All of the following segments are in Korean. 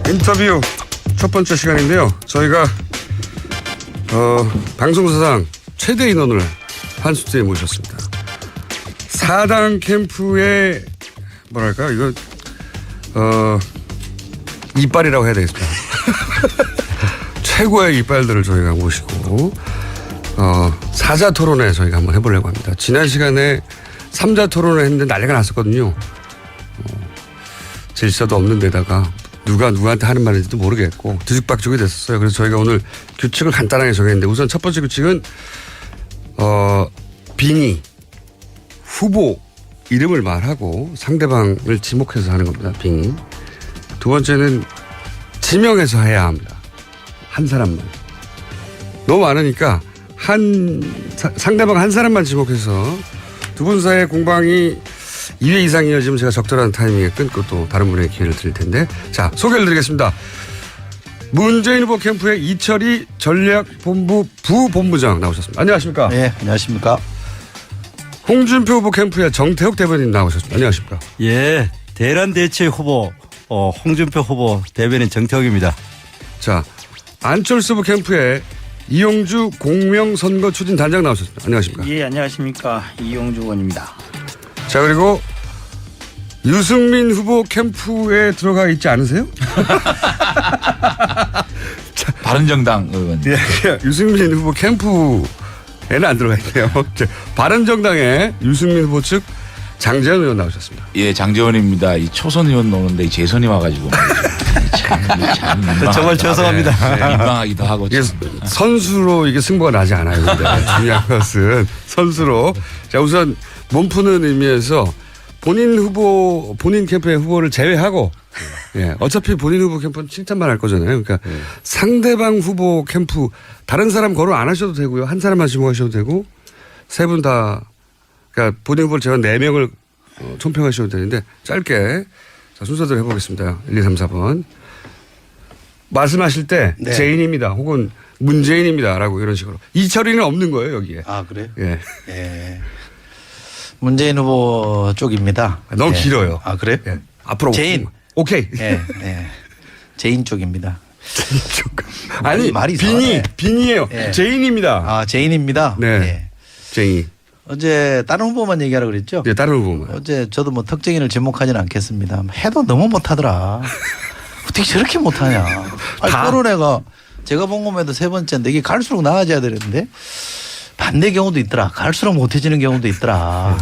인터뷰 첫 번째 시간인데요. 저희가 방송사상 최대 인원을 한 수트에 모셨습니다. 4당 캠프의 뭐랄까 이거 이빨이라고 해야 되겠습니다. 최고의 이빨들을 저희가 모시고 사자 토론회 저희가 한번 해보려고 합니다. 지난 시간에 3자 토론을 했는데 난리가 났었거든요. 질서도 없는 데다가 누가 누구한테 하는 말인지도 모르겠고 뒤죽박죽이 됐었어요. 그래서 저희가 오늘 규칙을 간단하게 정했는데 우선 첫 번째 규칙은 빙의 후보 이름을 말하고 상대방을 지목해서 하는 겁니다. 빙의. 두 번째는 지명해서 해야 합니다. 한 사람만. 너무 많으니까 상대방 한 사람만 지목해서 두 분 사이의 공방이 2회 이상 이어지면 제가 적절한 타이밍에 끊고 또 다른 분에게 기회를 드릴 텐데. 자, 소개를 드리겠습니다. 문재인 후보 캠프의 이철희 전략본부 부본부장 나오셨습니다. 안녕하십니까? 네, 안녕하십니까? 홍준표 후보 캠프의 정태욱 대변인 나오셨습니다. 안녕하십니까? 예, 대란 대체 후보 홍준표 후보 대변인 정태욱입니다. 자, 안철수 후보 캠프의 이용주 공명선거 추진 단장 나오셨습니다. 안녕하십니까? 예, 안녕하십니까. 이용주 의원입니다. 자, 그리고 유승민 후보 캠프에 들어가 있지 않으세요? 바른정당 의원. 네, 유승민 후보 캠프에는 안 들어가 있네요. 바른정당의 유승민 후보 측 장재현 의원 나오셨습니다. 예, 장재원입니다. 이 초선 의원 노는데 이 재선이 와가지고 참 정말 죄송합니다. 네, 민망하기도 하고. 이게 선수로 이게 승부가 나지 않아요. 근데 중요한 것은 선수로. 자, 우선 몸 푸는 의미에서 본인 캠프의 후보를 제외하고, 예, 어차피 본인 후보 캠프는 칭찬만 할 거잖아요. 그러니까 상대방 후보 캠프 다른 사람 거론 안 하셔도 되고요. 한 사람만 지목하셔도 되고, 세 분 다, 그러니까 본인 후보를 제가 4명을 총평하셔도 되는데 짧게 자, 순서대로 해보겠습니다. 1, 2, 3, 4번. 말씀하실 때 네. 제인입니다. 혹은 문재인입니다라고 이런 식으로. 이철이는 없는 거예요, 여기에. 아, 그래요? 예. 예. 문재인 후보 쪽입니다. 너무 예. 길어요. 아, 그래요? 예. 앞으로. 제인. 오케이. 예, 예. 제인 쪽입니다. 아니, 말이 빙의, 이상하네. 빙의예요. 예. 제인입니다. 아, 제인입니다. 네. 예. 제인. 어제 다른 후보만 얘기하라고 그랬죠? 예, 다른 후보만. 어제 저도 뭐 특정인을 지목하지는 않겠습니다. 해도 너무 못하더라. 어떻게 저렇게 못하냐. 아니, 토론회가 제가 본 것에도 세 번째인데 이게 갈수록 나아져야 되는데 반대 경우도 있더라. 갈수록 못해지는 경우도 있더라.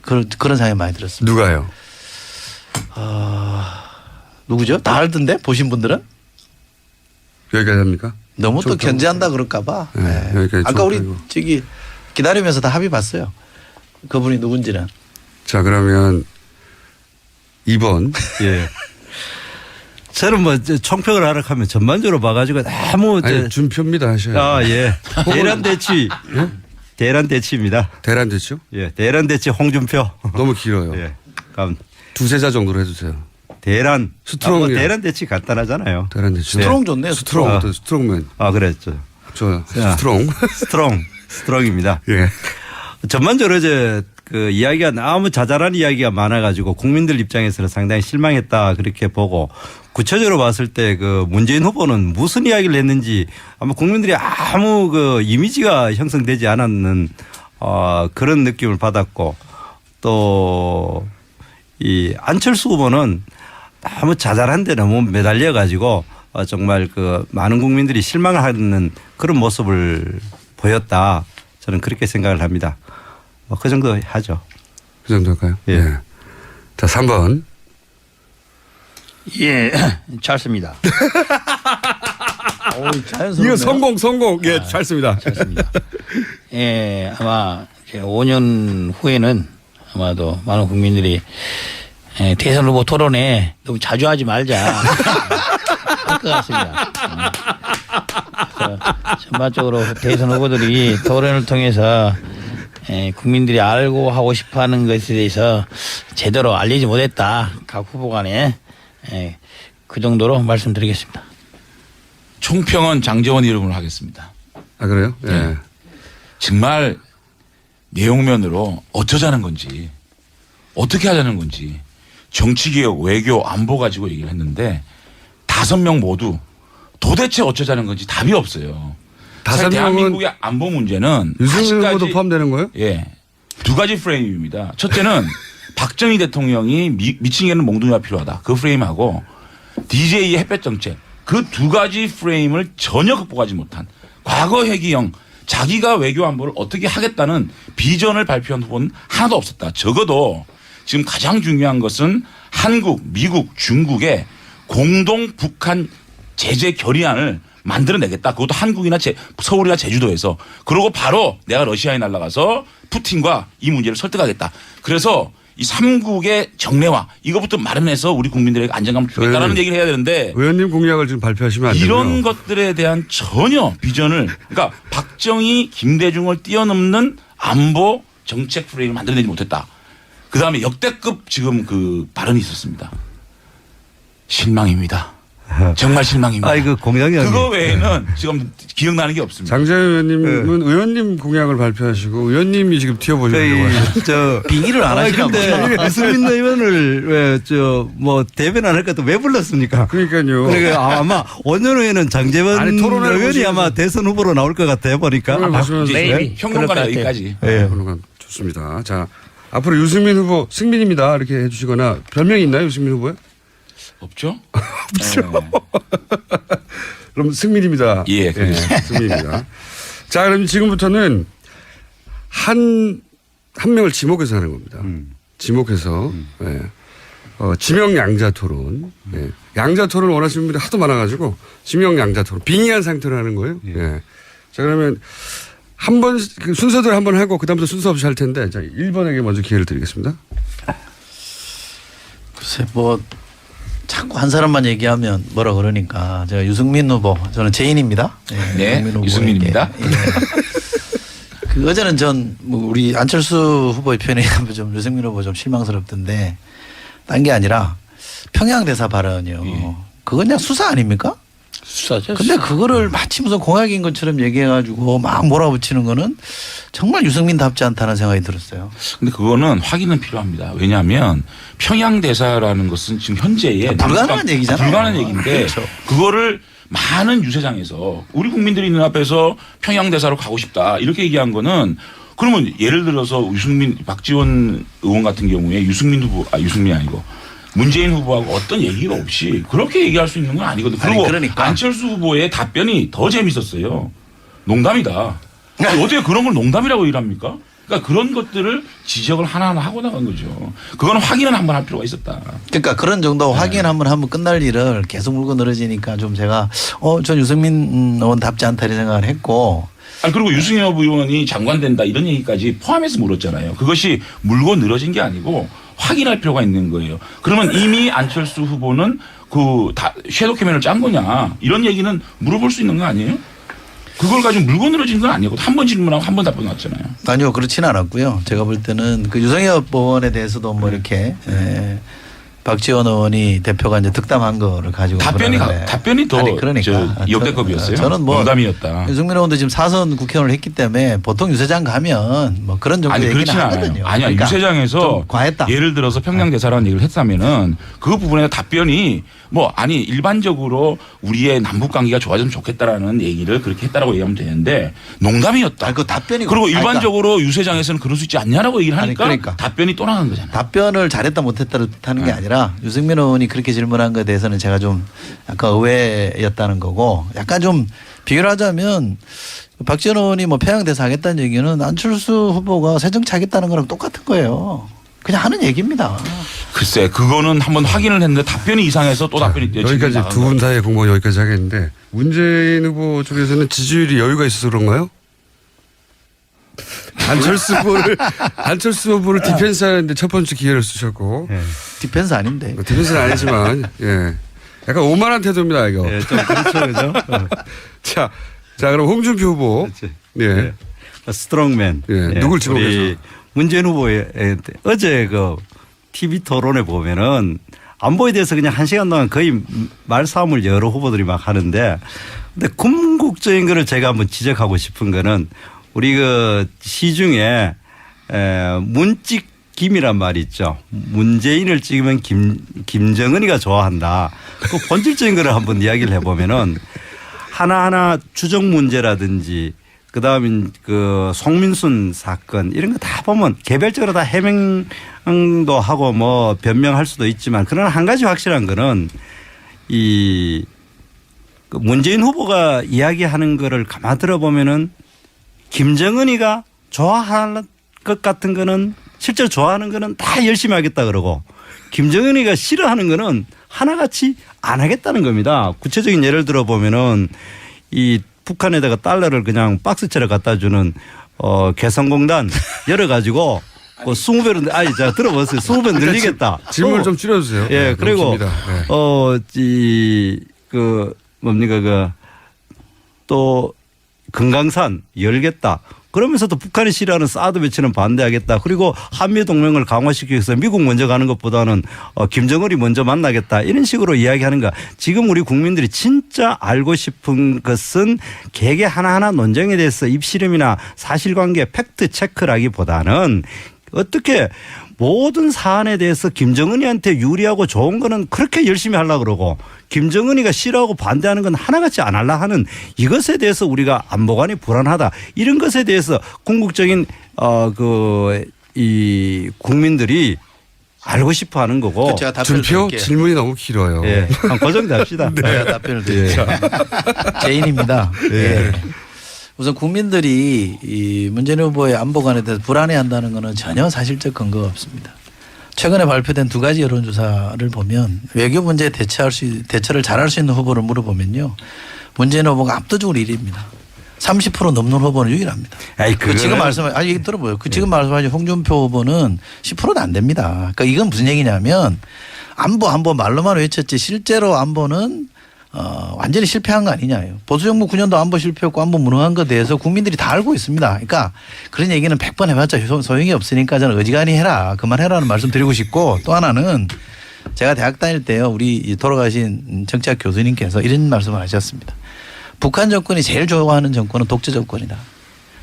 그런 생각이 많이 들었습니다. 누가요? 누구죠? 다 알던데 보신 분들은? 여기까지 합니까? 너무 또 좀 견제한다 그럴까 봐. 네, 네. 여기까지 아까 좀 우리 하고. 저기 기다리면서 다 합의 봤어요. 그분이 누군지는. 자, 그러면 2번. 예. 저는 뭐 총평을 하라 하면 전반적으로 봐가지고 너무 아니, 준표입니다. 하셔야 예. 대란 대치. 대란 대치입니다. 대란 됐죠? 예. 대란 대치 홍준표. 너무 길어요. 예. 그럼 두세 자 정도로 해주세요. 대란. 스트롱. 뭐 대란 대치 간단하잖아요. 대란 됐죠? 스트롱 좋네요. 스트롱. 스트롱. 스트롱맨. 그랬죠. 좋아요. 자. 스트롱. 스트롱입니다. 예. 전반적으로 이제 그 이야기가 너무 자잘한 이야기가 많아가지고 국민들 입장에서는 상당히 실망했다 그렇게 보고 구체적으로 봤을 때 그 문재인 후보는 무슨 이야기를 했는지 아마 국민들이 아무 그 이미지가 형성되지 않았는 그런 느낌을 받았고 또 이 안철수 후보는 너무 자잘한데 너무 매달려 가지고 정말 그 많은 국민들이 실망을 하는 그런 모습을 보였다. 저는 그렇게 생각을 합니다. 그 정도 하죠. 그 정도 할까요? 예. 자, 3번. 예, 찰스입니다. 이거 성공. 예, 잘 씁니다. 찰스입니다. 예, 아마 5년 후에는 아마도 많은 국민들이 대선 후보 토론에 너무 자주 하지 말자 할 것 같습니다. 그래서 전반적으로 대선 후보들이 토론을 통해서 국민들이 알고 하고 싶어하는 것에 대해서 제대로 알리지 못했다. 각 후보 간에 그 정도로 말씀드리겠습니다. 총평은 장재원 이름으로 하겠습니다. 아, 그래요? 예. 네. 정말 내용면으로 어쩌자는 건지 어떻게 하자는 건지 정치개혁, 외교, 안보 가지고 얘기를 했는데 5명 모두 도대체 어쩌자는 건지 답이 없어요. 사실 5명은 대한민국의 안보 문제는 유승민 후보도 아직까지 포함되는 거예요? 예. 2가지 프레임입니다. 첫째는 박정희 대통령이 미친개는 몽둥이가 필요하다. 그 프레임하고 DJ의 햇볕 정책 그 2가지 프레임을 전혀 극복하지 못한 과거 회기형 자기가 외교 안보를 어떻게 하겠다는 비전을 발표한 후보는 하나도 없었다. 적어도 지금 가장 중요한 것은 한국, 미국, 중국의 공동 북한 제재 결의안을 만들어내겠다. 그것도 한국이나 서울이나 제주도에서. 그러고 바로 내가 러시아에 날아가서 푸틴과 이 문제를 설득하겠다. 그래서 이 3국의 정례화 이것부터 마련해서 우리 국민들에게 안정감을 주겠다라는 얘기를 해야 되는데 의원님 공약을 지금 발표하시면 안 되고요. 이런 것들에 대한 전혀 비전을 그러니까 박정희, 김대중을 뛰어넘는 안보 정책 프레임을 만들어내지 못했다. 그다음에 역대급 지금 그 발언이 있었습니다. 실망입니다. 정말 실망입니다. 아, 이거 공장장님. 그거 외에는 지금 기억나는 게 없습니다. 장재현 의원님은 의원님 공약을 발표하시고 의원님이 지금 튀어보려고 하죠. 저 빙의를 안 하시나 근데 보다. 유승민 의원을 왜 뭐 대변 안 할 것도 왜 불렀습니까? 그러니까요. 그러니까 아마 5년 후에는 장재원 아니, 토론회를 의원이 보시면서 아마 대선 후보로 나올 것 같아요 보니까. 토론을 보시면서 네. 평론가는 여기까지. 예. 그러니까 좋습니다. 자, 앞으로 유승민 후보 승민입니다. 이렇게 해주시거나 별명이 있나요, 유승민 후보에? 없죠? 그럼 승민입니다. 예, 그렇습니다. 승민입니다. 자, 그럼 지금부터는 한 명을 지목해서 하는 겁니다. 지목해서 예. 지명 양자 토론. 예. 양자 토론 원하시는 분들이 하도 많아가지고 지명 양자 토론 빙의한 상태로 하는 거예요. 예. 자, 그러면 한 번 순서대로 한 번 하고 그다음부터 순서 없이 할 텐데 자, 1번에게 먼저 기회를 드리겠습니다. 글쎄 뭐 자꾸 한 사람만 얘기하면 뭐라 그러니까 제가 유승민 후보 저는 제인입니다. 네, 후보에게. 유승민입니다. 예. 그 어제는 뭐 우리 안철수 후보의 표현이 좀 유승민 후보 좀 실망스럽던데 딴 게 아니라 평양 대사 발언이요. 그건 그냥 수사 아닙니까? 수사죠. 근데 그거를 마치 무슨 공약인 것처럼 얘기해가지고 막 몰아붙이는 거는 정말 유승민답지 않다는 생각이 들었어요. 근데 그거는 확인은 필요합니다. 왜냐하면 평양 대사라는 것은 지금 현재의 불가능한 얘기잖아요. 불가능한 얘기인데 그렇죠. 그거를 많은 유세장에서 우리 국민들이 있는 앞에서 평양 대사로 가고 싶다 이렇게 얘기한 거는 그러면 예를 들어서 유승민 박지원 의원 같은 경우에 유승민 아니고 문재인 후보하고 어떤 얘기가 없이 그렇게 얘기할 수 있는 건 아니거든. 그리고 그러니까. 안철수 후보의 답변이 더 재밌었어요. 농담이다. 어떻게 그런 걸 농담이라고 얘기합니까? 그러니까 그런 것들을 지적을 하나하나 하고 나간 거죠. 그거는 확인은 한번 할 필요가 있었다. 그러니까 그런 정도 확인 한번 하면 끝날 일을 계속 물고 늘어지니까 좀 제가 전 유승민 의원답지 않다 이런 생각을 했고 아니 그리고 유승엽 의원이 장관 된다 이런 얘기까지 포함해서 물었잖아요. 그것이 물고 늘어진 게 아니고 확인할 필요가 있는 거예요. 그러면 이미 안철수 후보는 섀도우 캐면을 짠 거냐 이런 얘기는 물어볼 수 있는 거 아니에요? 그걸 가지고 물고 늘어진 건 아니고 한 번 질문하고 한 번 답변 왔잖아요. 아니요 그렇지는 않았고요. 제가 볼 때는 그 유승엽 의원에 대해서도 뭐 이렇게 박지원 의원이 대표가 이제 득담한 거를 가지고 답변이 더 아니, 그러니까. 역대급이었어요. 저는 뭐 농담이었다. 유승민 의원도 지금 4선 국회의원을 했기 때문에 보통 유세장 가면 뭐 그런 정도 아니 얘기는 그렇지는 않아요. 하거든요. 아니야 그러니까 유세장에서 좀 과했다. 예를 들어서 평양대사라는 얘기를 했다면은 그 부분에 답변이 일반적으로 우리의 남북 관계가 좋아지면 좋겠다라는 얘기를 그렇게 했다라고 얘기하면 되는데 농담이었다. 아니, 그 답변이 그리고 그러니까 일반적으로 유세장에서는 그럴 수 있지 않냐라고 얘기를 하니까 그러니까. 답변이 또 나간 거잖아요. 답변을 잘했다 못했다를 뜻하는 게 아니라 유승민 의원이 그렇게 질문한 것에 대해서는 제가 좀 약간 의외였다는 거고 약간 좀 비교를 하자면 박지원 의원이 뭐 평양대사 하겠다는 얘기는 안철수 후보가 새정치 하겠다는 거랑 똑같은 거예요. 그냥 하는 얘기입니다. 글쎄 그거는 한번 확인을 했는데 답변이 이상해서 또 답변이 여기까지 두 분 사이의 공방 여기까지 하겠는데 문재인 후보 쪽에서는 지지율이 여유가 있어서 그런가요? 안철수 후보를 디펜스하는데 첫 번째 기회를 쓰셨고 디펜스 아닌데. 디펜스는 아니지만 예, 약간 오만한 태도입니다 이거. 예, 좀 그렇죠, 그죠? 자 그럼 홍준표 후보. 그렇지. 예. 스트롱맨. 예, 누굴 지목해서? 우리 문재인 후보의 어제 그 TV 토론에 보면은 안보에 대해서 그냥 1시간 동안 거의 말싸움을 여러 후보들이 막 하는데 근데 궁극적인 거를 제가 한번 지적하고 싶은 거는 우리 그 시중에 문찍김이란 말이 있죠. 문재인을 찍으면 김정은이가 좋아한다. 그 본질적인 거를 한번 이야기를 해보면은 하나하나 주적 문제라든지 그다음에 그 송민순 사건 이런 거 다 보면 개별적으로 다 해명도 하고 뭐 변명할 수도 있지만 그러나 한 가지 확실한 거는 이 그 문재인 후보가 이야기하는 거를 가만 들어보면은 김정은이가 좋아할 것 같은 거는 실제로 좋아하는 거는 다 열심히 하겠다 그러고 김정은이가 싫어하는 거는 하나같이 안 하겠다는 겁니다. 구체적인 예를 들어보면은 이 북한에다가 달러를 그냥 박스채로 갖다 주는 개성공단 열어가지고 그 20배로 아니 자 들어보세요. 20배 늘리겠다. 질문을 좀 줄여주세요. 예, 네, 그리고 너무 깁니다. 그 뭡니까 또 금강산 열겠다. 그러면서도 북한이 싫어하는 사드 배치는 반대하겠다. 그리고 한미 동맹을 강화시키기 위해서 미국 먼저 가는 것보다는 김정은이 먼저 만나겠다. 이런 식으로 이야기하는가. 지금 우리 국민들이 진짜 알고 싶은 것은 개개 하나하나 논쟁에 대해서 입씨름이나 사실관계 팩트 체크라기보다는 어떻게 모든 사안에 대해서 김정은이한테 유리하고 좋은 거는 그렇게 열심히 하려고 그러고 김정은이가 싫어하고 반대하는 건 하나같이 안 하려 하는 이것에 대해서 우리가 안보관이 불안하다. 이런 것에 대해서 궁극적인 이 국민들이 알고 싶어 하는 거고. 제가 답변을 준표 드릴게요. 질문이 너무 길어요. 예. 그 정도 합시다. 제가 답변을 드리죠. 제인입니다. 예. 우선 국민들이 이 문재인 후보의 안보관에 대해서 불안해한다는 것은 전혀 사실적 근거가 없습니다. 최근에 발표된 두 가지 여론조사를 보면 외교 문제에 대처를 잘할 수 있는 후보를 물어보면요. 문재인 후보가 압도적으로 1위입니다. 30% 넘는 후보는 유일합니다. 아이, 그 지금 얘기 들어보요. 그 지금 말씀하신 홍준표 후보는 10%도 안 됩니다. 그러니까 이건 무슨 얘기냐면 안보 말로만 외쳤지 실제로 안보는 완전히 실패한 거 아니냐요. 보수정부 9년도 안보 실패했고 안보 무능한 것에 대해서 국민들이 다 알고 있습니다. 그러니까 그런 얘기는 100번 해봤자 소용이 없으니까 저는 어지간히 해라. 그만해라는 말씀 드리고 싶고 또 하나는 제가 대학 다닐 때요. 우리 돌아가신 정치학 교수님께서 이런 말씀을 하셨습니다. 북한 정권이 제일 좋아하는 정권은 독재 정권이다.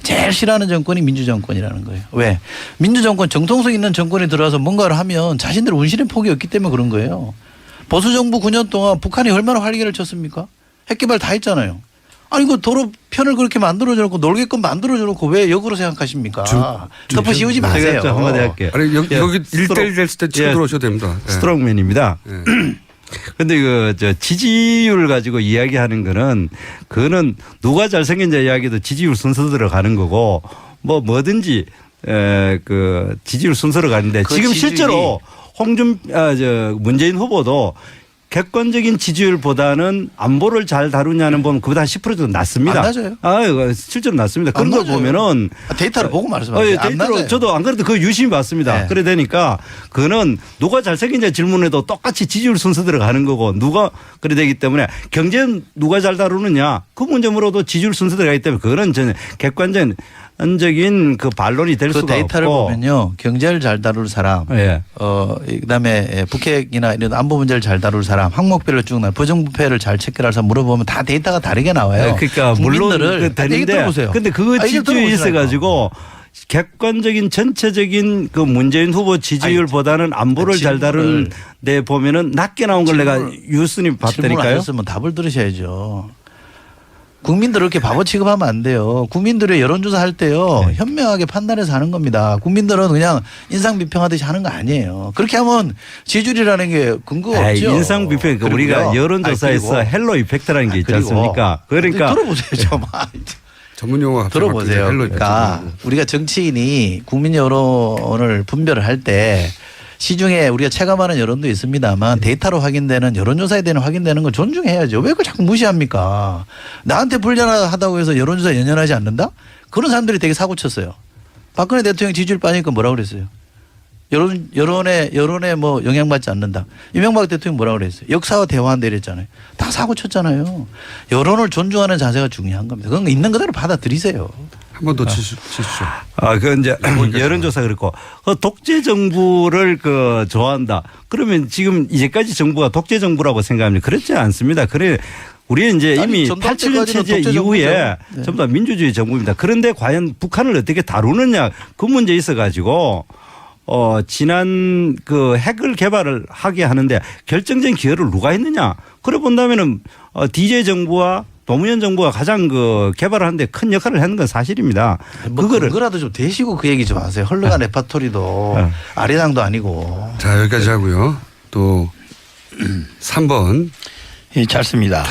제일 싫어하는 정권이 민주정권이라는 거예요. 왜? 민주정권 정통성 있는 정권이 들어와서 뭔가를 하면 자신들 운신의 폭이 없기 때문에 그런 거예요. 보수정부 9년 동안 북한이 얼마나 활기를 쳤습니까? 핵개발 다 했잖아요. 아니 그 도로 편을 그렇게 만들어줘놓고 놀게끔 만들어줘놓고 왜 역으로 생각하십니까? 덮어 씌우지 마세요. 제가 한마디 할게요. 아니 여기 1대1 됐을 때 치고 들어오셔도 됩니다. 예. 스트롱맨입니다. 근데 지지율 가지고 이야기하는 그거는 누가 잘생긴자 이야기도 지지율 순서대로 가는 거고 뭐든지 그 지지율 순서로 가는데 그 지금 지지율이 실제로 문재인 후보도 객관적인 지지율보다는 안보를 잘 다루냐는 보면 그보다 한 10% 정도 낮습니다. 안 낮아요. 실제로 낮습니다. 그런 걸 보면은 데이터를 보고 말씀하세요. 안 데이터로 낮아요. 저도 안 그래도 그 유심히 봤습니다. 네. 그래 되니까 그거는 누가 잘생긴지 질문에도 똑같이 지지율 순서대로 가는 거고 누가 그래 되기 때문에 경제는 누가 잘 다루느냐 그 문제 물어도 지지율 순서대로 가기 때문에 그거는 저는 객관적인 그 반론이 될 그 수가 데이터를 없고. 보면요. 경제를 잘 다룰 사람, 예. 그다음에 북핵이나 이런 안보 문제를 잘 다룰 사람, 항목별로 쭉 나 부정부패를 잘 체크할 사람 물어보면 다 데이터가 다르게 나와요. 그러니까 물론 국민들을 되는데 근데 그거 지지율이 있어가지고 객관적인 전체적인 그 문재인 후보 지지율보다는 안보를 잘 다루는 데 보면은 낮게 나온 걸 내가 유순히 봤다니까요. 질문하셨으면 답을 들으셔야죠. 국민들을 이렇게 바보 취급하면 안 돼요. 국민들의 여론조사 할 때요. 네. 현명하게 판단해서 하는 겁니다. 국민들은 그냥 인상비평하듯이 하는 거 아니에요. 그렇게 하면 지지율이라는 게 근거가 없죠. 인상비평 그리고요. 우리가 여론조사에서 그리고 헬로 이펙트라는 게 있지 그리고 않습니까? 그러니까 들어보세요. 좀. 전문 용어 갑자기 들어보세요. 바뀌죠. 그러니까 우리가 정치인이 국민 여론을 분별을 할 때 시중에 우리가 체감하는 여론도 있습니다만 데이터로 확인되는 여론조사에 대한 확인되는 걸 존중해야죠. 왜 그걸 자꾸 무시합니까? 나한테 불리하다고 해서 여론조사 연연하지 않는다? 그런 사람들이 되게 사고 쳤어요. 박근혜 대통령 지지율 빠지니까 뭐라고 그랬어요? 여론에 뭐 영향받지 않는다. 이명박 대통령 뭐라고 그랬어요? 역사와 대화한다 이랬잖아요. 다 사고 쳤잖아요. 여론을 존중하는 자세가 중요한 겁니다. 그건 있는 그대로 받아들이세요. 한 번 더 치십시오. 그 이제 여론조사 그렇고 독재 정부를 좋아한다. 그러면 지금 이제까지 정부가 독재 정부라고 생각합니다. 그렇지 않습니다. 그래 우리 이제 이미 87년 체제 이후에 전부 다 민주주의 정부입니다. 그런데 과연 북한을 어떻게 다루느냐 그 문제 있어 가지고 지난 그 핵을 개발을 하게 하는데 결정적인 기여를 누가 했느냐? 그래 본다면은 DJ 정부와 노무현 정부가 가장 그 개발을 하는데 큰 역할을 했는 건 사실입니다. 뭐 그거라도 좀 대시고 그 얘기 좀 하세요. 헐렁한 레파토리도 아리랑도 아니고. 자, 여기까지 하고요. 또 3번. 예, 잘 씁니다.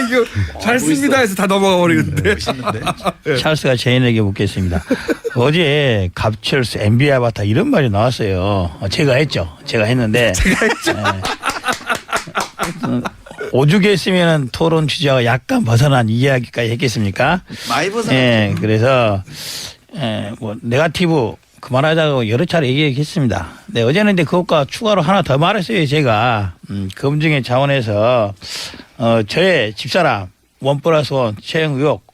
이거 잘 씁니다 해서 다 넘어가 버리는데. 찰스가 제인에게 묻겠습니다. 어제 갑철스 NBA 아바타 이런 말이 나왔어요. 제가 했죠. 제가 했는데. 오죽 했으면 토론 주제와 약간 벗어난 이야기까지 했겠습니까? 많이 벗어났죠. 예, 그래서 뭐 네거티브 그만하자고 여러 차례 얘기했습니다. 네, 어제는 근데 그것과 추가로 하나 더 말했어요. 제가 검증의 차원에서 저의 집사람 1+1 채용 의혹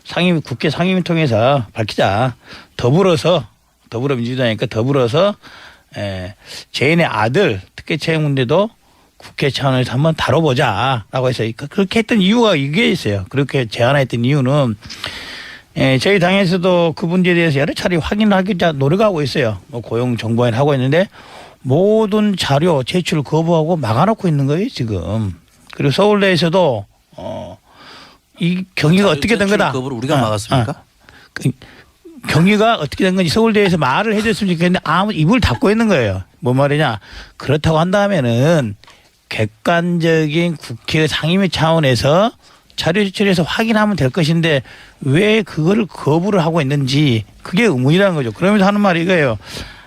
상임 국회 상임위 통해서 밝히자. 더불어민주당이니까 더불어서 제인의 아들 특혜 채용 문제도 국회 차원에서 한번 다뤄보자라고 해서 그렇게 했던 이유가 이게 있어요. 그렇게 제안했던 이유는 저희 당에서도 그 문제에 대해서 여러 차례 확인하기자 노력하고 있어요. 뭐 고용 정보원 하고 있는데 모든 자료 제출 거부하고 막아놓고 있는 거예요 지금. 그리고 서울대에서도 이 경위가 어떻게 된 거다. 거부를 우리가 막았습니까? 경위가 어떻게 된 건지 서울대에서 말을 해줬으면 좋겠는데 아무 입을 닫고 있는 거예요. 뭔 말이냐. 그렇다고 한다면은 객관적인 국회 상임위 차원에서 자료 제출해서 확인하면 될 것인데 왜 그거를 거부를 하고 있는지 그게 의문이라는 거죠. 그러면서 하는 말이 이거예요.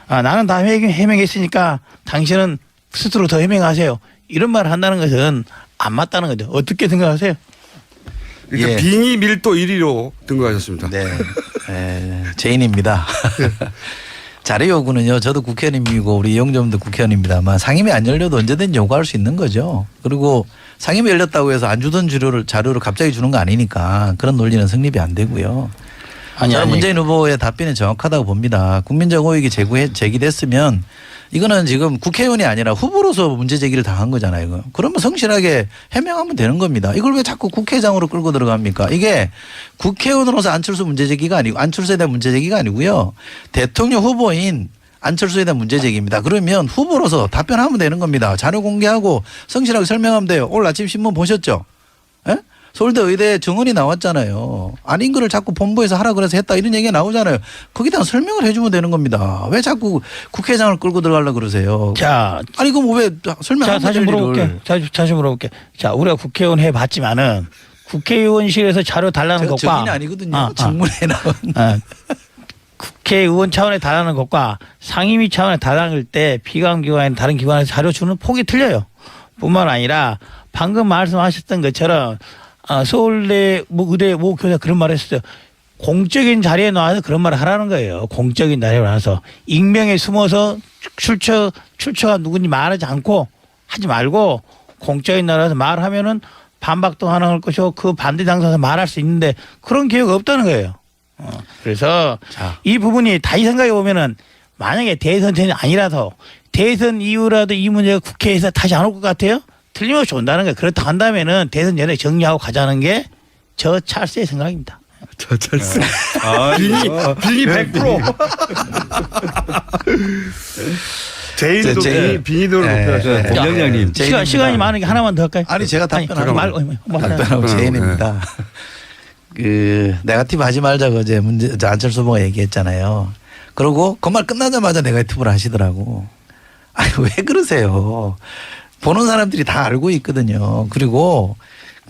나는 다 해명했으니까 당신은 스스로 더 해명하세요. 이런 말을 한다는 것은 안 맞다는 거죠. 어떻게 생각하세요? 그러니까 예. 빙의 밀도 1위로 등극하셨습니다. 네. 제인입니다. 자료 요구는요. 저도 국회의원이고 우리 이용점도 국회의원입니다만 상임위 안 열려도 언제든지 요구할 수 있는 거죠. 그리고 상임위 열렸다고 해서 안 주던 자료를 갑자기 주는 거 아니니까 그런 논리는 성립이 안 되고요. 저는 문재인 후보의 답변이 정확하다고 봅니다. 국민적 의혹이 제기됐으면 이거는 지금 국회의원이 아니라 후보로서 문제 제기를 당한 거잖아요. 이거. 그러면 성실하게 해명하면 되는 겁니다. 이걸 왜 자꾸 국회의장으로 끌고 들어갑니까? 이게 국회의원으로서 안철수 문제 제기가 아니고 안철수에 대한 문제 제기가 아니고요. 대통령 후보인 안철수에 대한 문제 제기입니다. 그러면 후보로서 답변하면 되는 겁니다. 자료 공개하고 성실하게 설명하면 돼요. 오늘 아침 신문 보셨죠? 예? 서울대 의대 정원이 나왔잖아요. 아닌 거를 자꾸 본부에서 하라 그래서 했다 이런 얘기가 나오잖아요. 거기에 대한 설명을 해주면 되는 겁니다. 왜 자꾸 국회의장을 끌고 들어가려고 그러세요? 자, 아니 그럼 왜 설명하면 다시 물어볼게. 다시 물어볼게. 자, 우리가 국회의원 해봤지만은 국회의원실에서 자료 달라는 것과 증인이 아니거든요. 직문에 나온. 국회의원 차원에 달하는 것과 상임위 차원에 달하는 때 피감기관이나 다른 기관에서 자료 주는 폭이 틀려요. 뿐만 아니라 방금 말씀하셨던 것처럼 서울대 의대 모 교사 그런 말을 했어요. 공적인 자리에 나와서 그런 말을 하라는 거예요. 공적인 자리에 나와서 익명에 숨어서 출처가 누군지 말하지 않고 하지 말고 공적인 나라에서 말하면은 반박도 하는 것이고 그 반대 당사에서 말할 수 있는데 그런 기회가 없다는 거예요. 그래서 이 부분이 다시 생각해 보면은 만약에 대선 전이 아니라서 대선 이후라도 이 문제가 국회에서 다시 안 올 것 같아요? 틀림없이 온다는 거예요. 그렇다 한다면은 대선 전에 정리하고 가자는 게 저 찰스의 생각입니다. 저 찰스. 빙의 100%. 제인도 빙의도를 높여서. 공장장님. 시간이 많으니까 하나만 더 할까요? 아니 제가 답변하고 네. 제인입니다. 그 네거티브 하지 말자고 어제 안철수 후보가 얘기했잖아요. 그러고 그 말 끝나자마자 네거티브를 하시더라고. 아니 왜 그러세요? 보는 사람들이 다 알고 있거든요. 그리고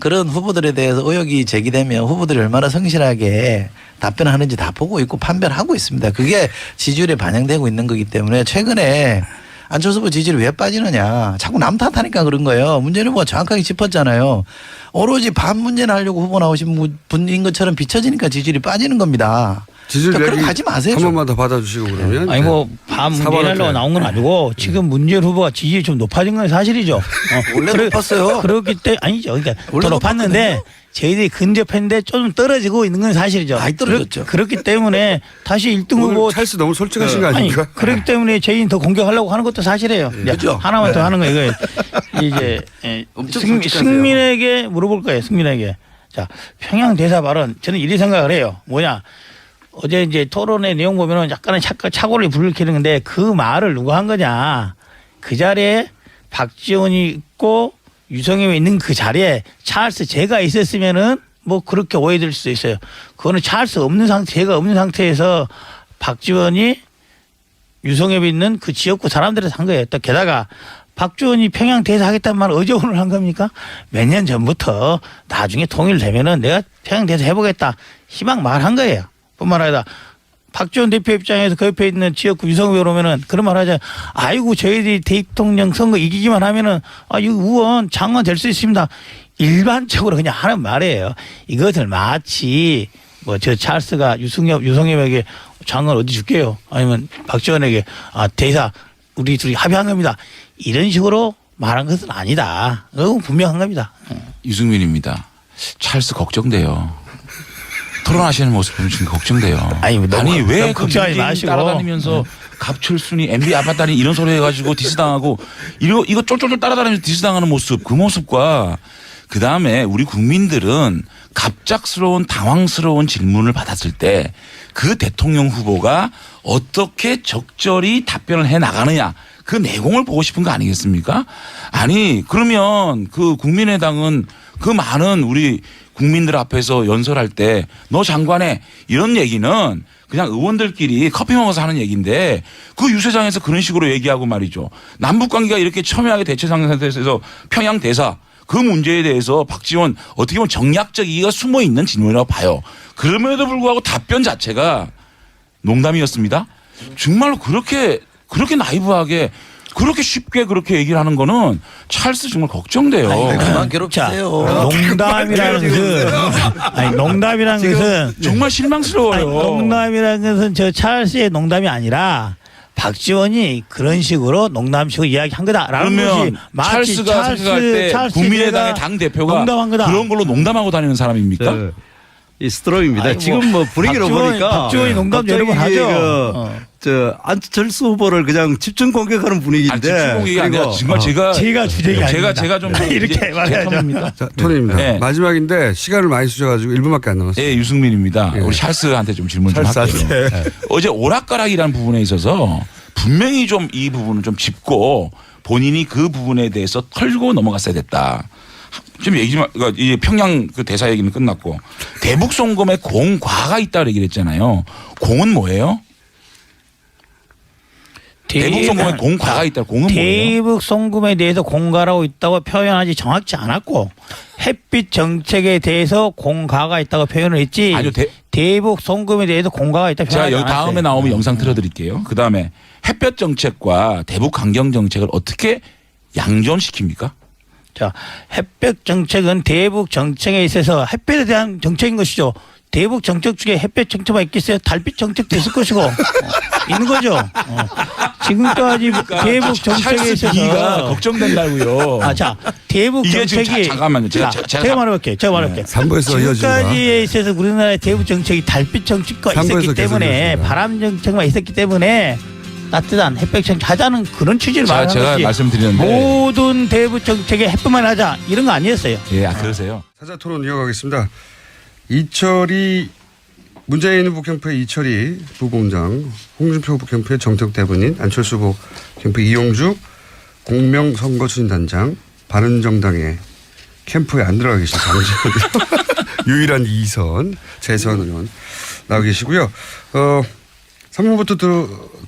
그런 후보들에 대해서 의혹이 제기되면 후보들이 얼마나 성실하게 답변하는지 다 보고 있고 판별하고 있습니다. 그게 지지율에 반영되고 있는 거기 때문에 최근에 안철수 후보 지지율이 왜 빠지느냐. 자꾸 남 탓하니까 그런 거예요. 문재인 후보가 정확하게 짚었잖아요. 오로지 반 문제나 하려고 후보 나오신 분인 것처럼 비춰지니까 지지율이 빠지는 겁니다. 지지율 그러니까 얘기 하지 마세요. 한 번만 더 받아주시고 그러면. 아니 반 문제하려고 나온 건 아니고 지금 문재인 후보가 지지율이 좀 높아진 건 사실이죠. 원래 높았어요. 그렇기 때문에 아니죠. 그러니까 원래 더 높았는데 저희들이 근접했는데 좀 떨어지고 있는 건 사실이죠. 많이 떨어졌죠. 그렇기 때문에 다시 1등 후보 오늘 찰스 너무 솔직하신 거 아니 아닙니까? 그렇기 때문에 저희는 더 공격하려고 하는 것도 사실이에요. 그렇죠. 하나만 더 하는 거예요. 이제 엄청 솔직하세요. 승민에게 물어볼 거예요. 승민에게. 자, 평양 대사 발언 저는 이리 생각을 해요. 뭐냐. 어제 이제 토론의 내용 보면은 약간의 착오를 불러일으키는 건데 그 말을 누가 한 거냐. 그 자리에 박지원이 있고 유성엽이 있는 그 자리에 찰스 제가 있었으면은 뭐 그렇게 오해될 수도 있어요. 그거는 찰스 없는 상태, 제가 없는 상태에서 박지원이 유성엽이 있는 그 지역구 사람들에서 한 거예요. 또 게다가 박지원이 평양 대사하겠다는 말을 어제 오늘 한 겁니까? 몇 년 전부터 나중에 통일되면은 내가 평양 대사 해보겠다 희망 말한 거예요. 뿐만 아니라 박지원 대표 입장에서 그 옆에 있는 지역구 유성엽이 오면은 그런 말 하자. 아이고 저희들이 대통령 선거 이기기만 하면은 이 의원 장관 될 수 있습니다. 일반적으로 그냥 하는 말이에요. 이것을 마치 뭐 저 찰스가 유성엽에게 장관 어디 줄게요. 아니면 박지원에게 대사 우리 둘이 합의한 겁니다. 이런 식으로 말한 것은 아니다. 그건 분명한 겁니다. 유승민입니다. 찰스 걱정돼요. 토론하시는 모습 보면 지금 걱정돼요. 아니, 왜 너무 걱정하지 문재인 마시고. 따라다니면서 갑철순이 MB 아파트니 이런 소리 해가지고 디스당하고 이거 쫄쫄쫄 따라다니면서 디스당하는 모습 그 모습과 그 다음에 우리 국민들은 갑작스러운 당황스러운 질문을 받았을 때 그 대통령 후보가 어떻게 적절히 답변을 해 나가느냐 그 내공을 보고 싶은 거 아니겠습니까? 아니 그러면 그 국민의당은 그 많은 우리 국민들 앞에서 연설할 때 너 장관해 이런 얘기는 그냥 의원들끼리 커피 먹어서 하는 얘기인데 그 유세장에서 그런 식으로 얘기하고 말이죠. 남북관계가 이렇게 첨예하게 대체 상태에서 평양 대사 그 문제에 대해서 박지원 어떻게 보면 정략적 이의가 숨어 있는 질문이라고 봐요. 그럼에도 불구하고 답변 자체가 농담이었습니다. 정말로 그렇게 나이브하게 그렇게 쉽게 그렇게 얘기를 하는 거는 찰스 정말 걱정돼요. 그만 괴롭히세요. 농담이라는 것은 정말 실망스러워요. 농담이라는 것은 저 찰스의 농담이 아니라 박지원이 그런 식으로 농담식으로 이야기한 거다라는 것이 그러면 마치 찰스가 생각할 때 국민의당의 당 대표가 농담한 거다. 그런 걸로 농담하고 다니는 사람입니까? 네. 이 스트롱입니다. 아이고, 지금 뭐 분위기로 보니까 박지원이 농담 여러 번 하죠. 안철수 후보를 그냥 집중 공격하는 분위기인데. 집중 공격이 아니라 그리고 정말 제가 주제가 아닙니다. 제가 좀 이렇게 말해야죠. 자, 톤입니다. 네. 마지막인데 시간을 많이 쓰셔가지고 1분밖에 안 남았어요. 예, 유승민입니다. 예. 우리 찰스한테 좀 질문 좀 할게요. 찰스한테. 네. 어제 오락가락이라는 부분에 있어서 분명히 좀 이 부분을 좀 짚고 본인이 그 부분에 대해서 털고 넘어갔어야 됐다. 지금 얘기 좀, 그러니까 이제 평양 그 대사 얘기는 끝났고 대북 송금에 공과가 있다고 얘기를 했잖아요. 공은 뭐예요? 대북 송금에 공과가 있다. 공은 뭐예요? 대북 송금에 대해서 공과라고 있다고 표현하지 정확치 않았고 햇빛 정책에 대해서 공과가 있다고 표현을 했지. 아니요, 대북 송금에 대해서 공과가 있다 제가 표현하지 여기 않았어요. 다음에 나오면 영상 틀어드릴게요. 그 다음에 햇볕 정책과 대북 강경 정책을 어떻게 양존시킵니까? 자, 햇볕 정책은 대북 정책에 있어서 햇볕에 대한 정책인 것이죠. 대북 정책 중에 햇볕 정책만 있겠어요? 달빛 정책도 있을 것이고 있는 거죠. 지금까지 대북 정책에 찰스 비가 있어서 걱정된다고요. 자, 대북 이게 지금 정책이 잠깐만요. 제가 말해볼게요. 제가 말할게요. 3부에서 이어지는 지금까지에 있어서 우리나라의 대북 정책이 달빛 정책과 삼부에서 있었기 계속 때문에 이어집니다. 바람 정책만 있었기 때문에 따뜻한 햇볕 정책 하자는 그런 취지를 자, 말하는 제가 거지. 말씀드렸는데. 모든 대북 정책에 햇볕만 하자 이런 거 아니었어요. 예, 그러세요. 사자 토론 이어가겠습니다. 문재인 후보 캠프의 이철이 부공장, 홍준표 후보 캠프의 정태욱 대변인, 안철수 후보 캠프 이용주 공명선거추진단장, 바른정당의 캠프에 안 들어가 계신 장재원 유일한 2선 재선 의원 나와 계시고요. 3부부터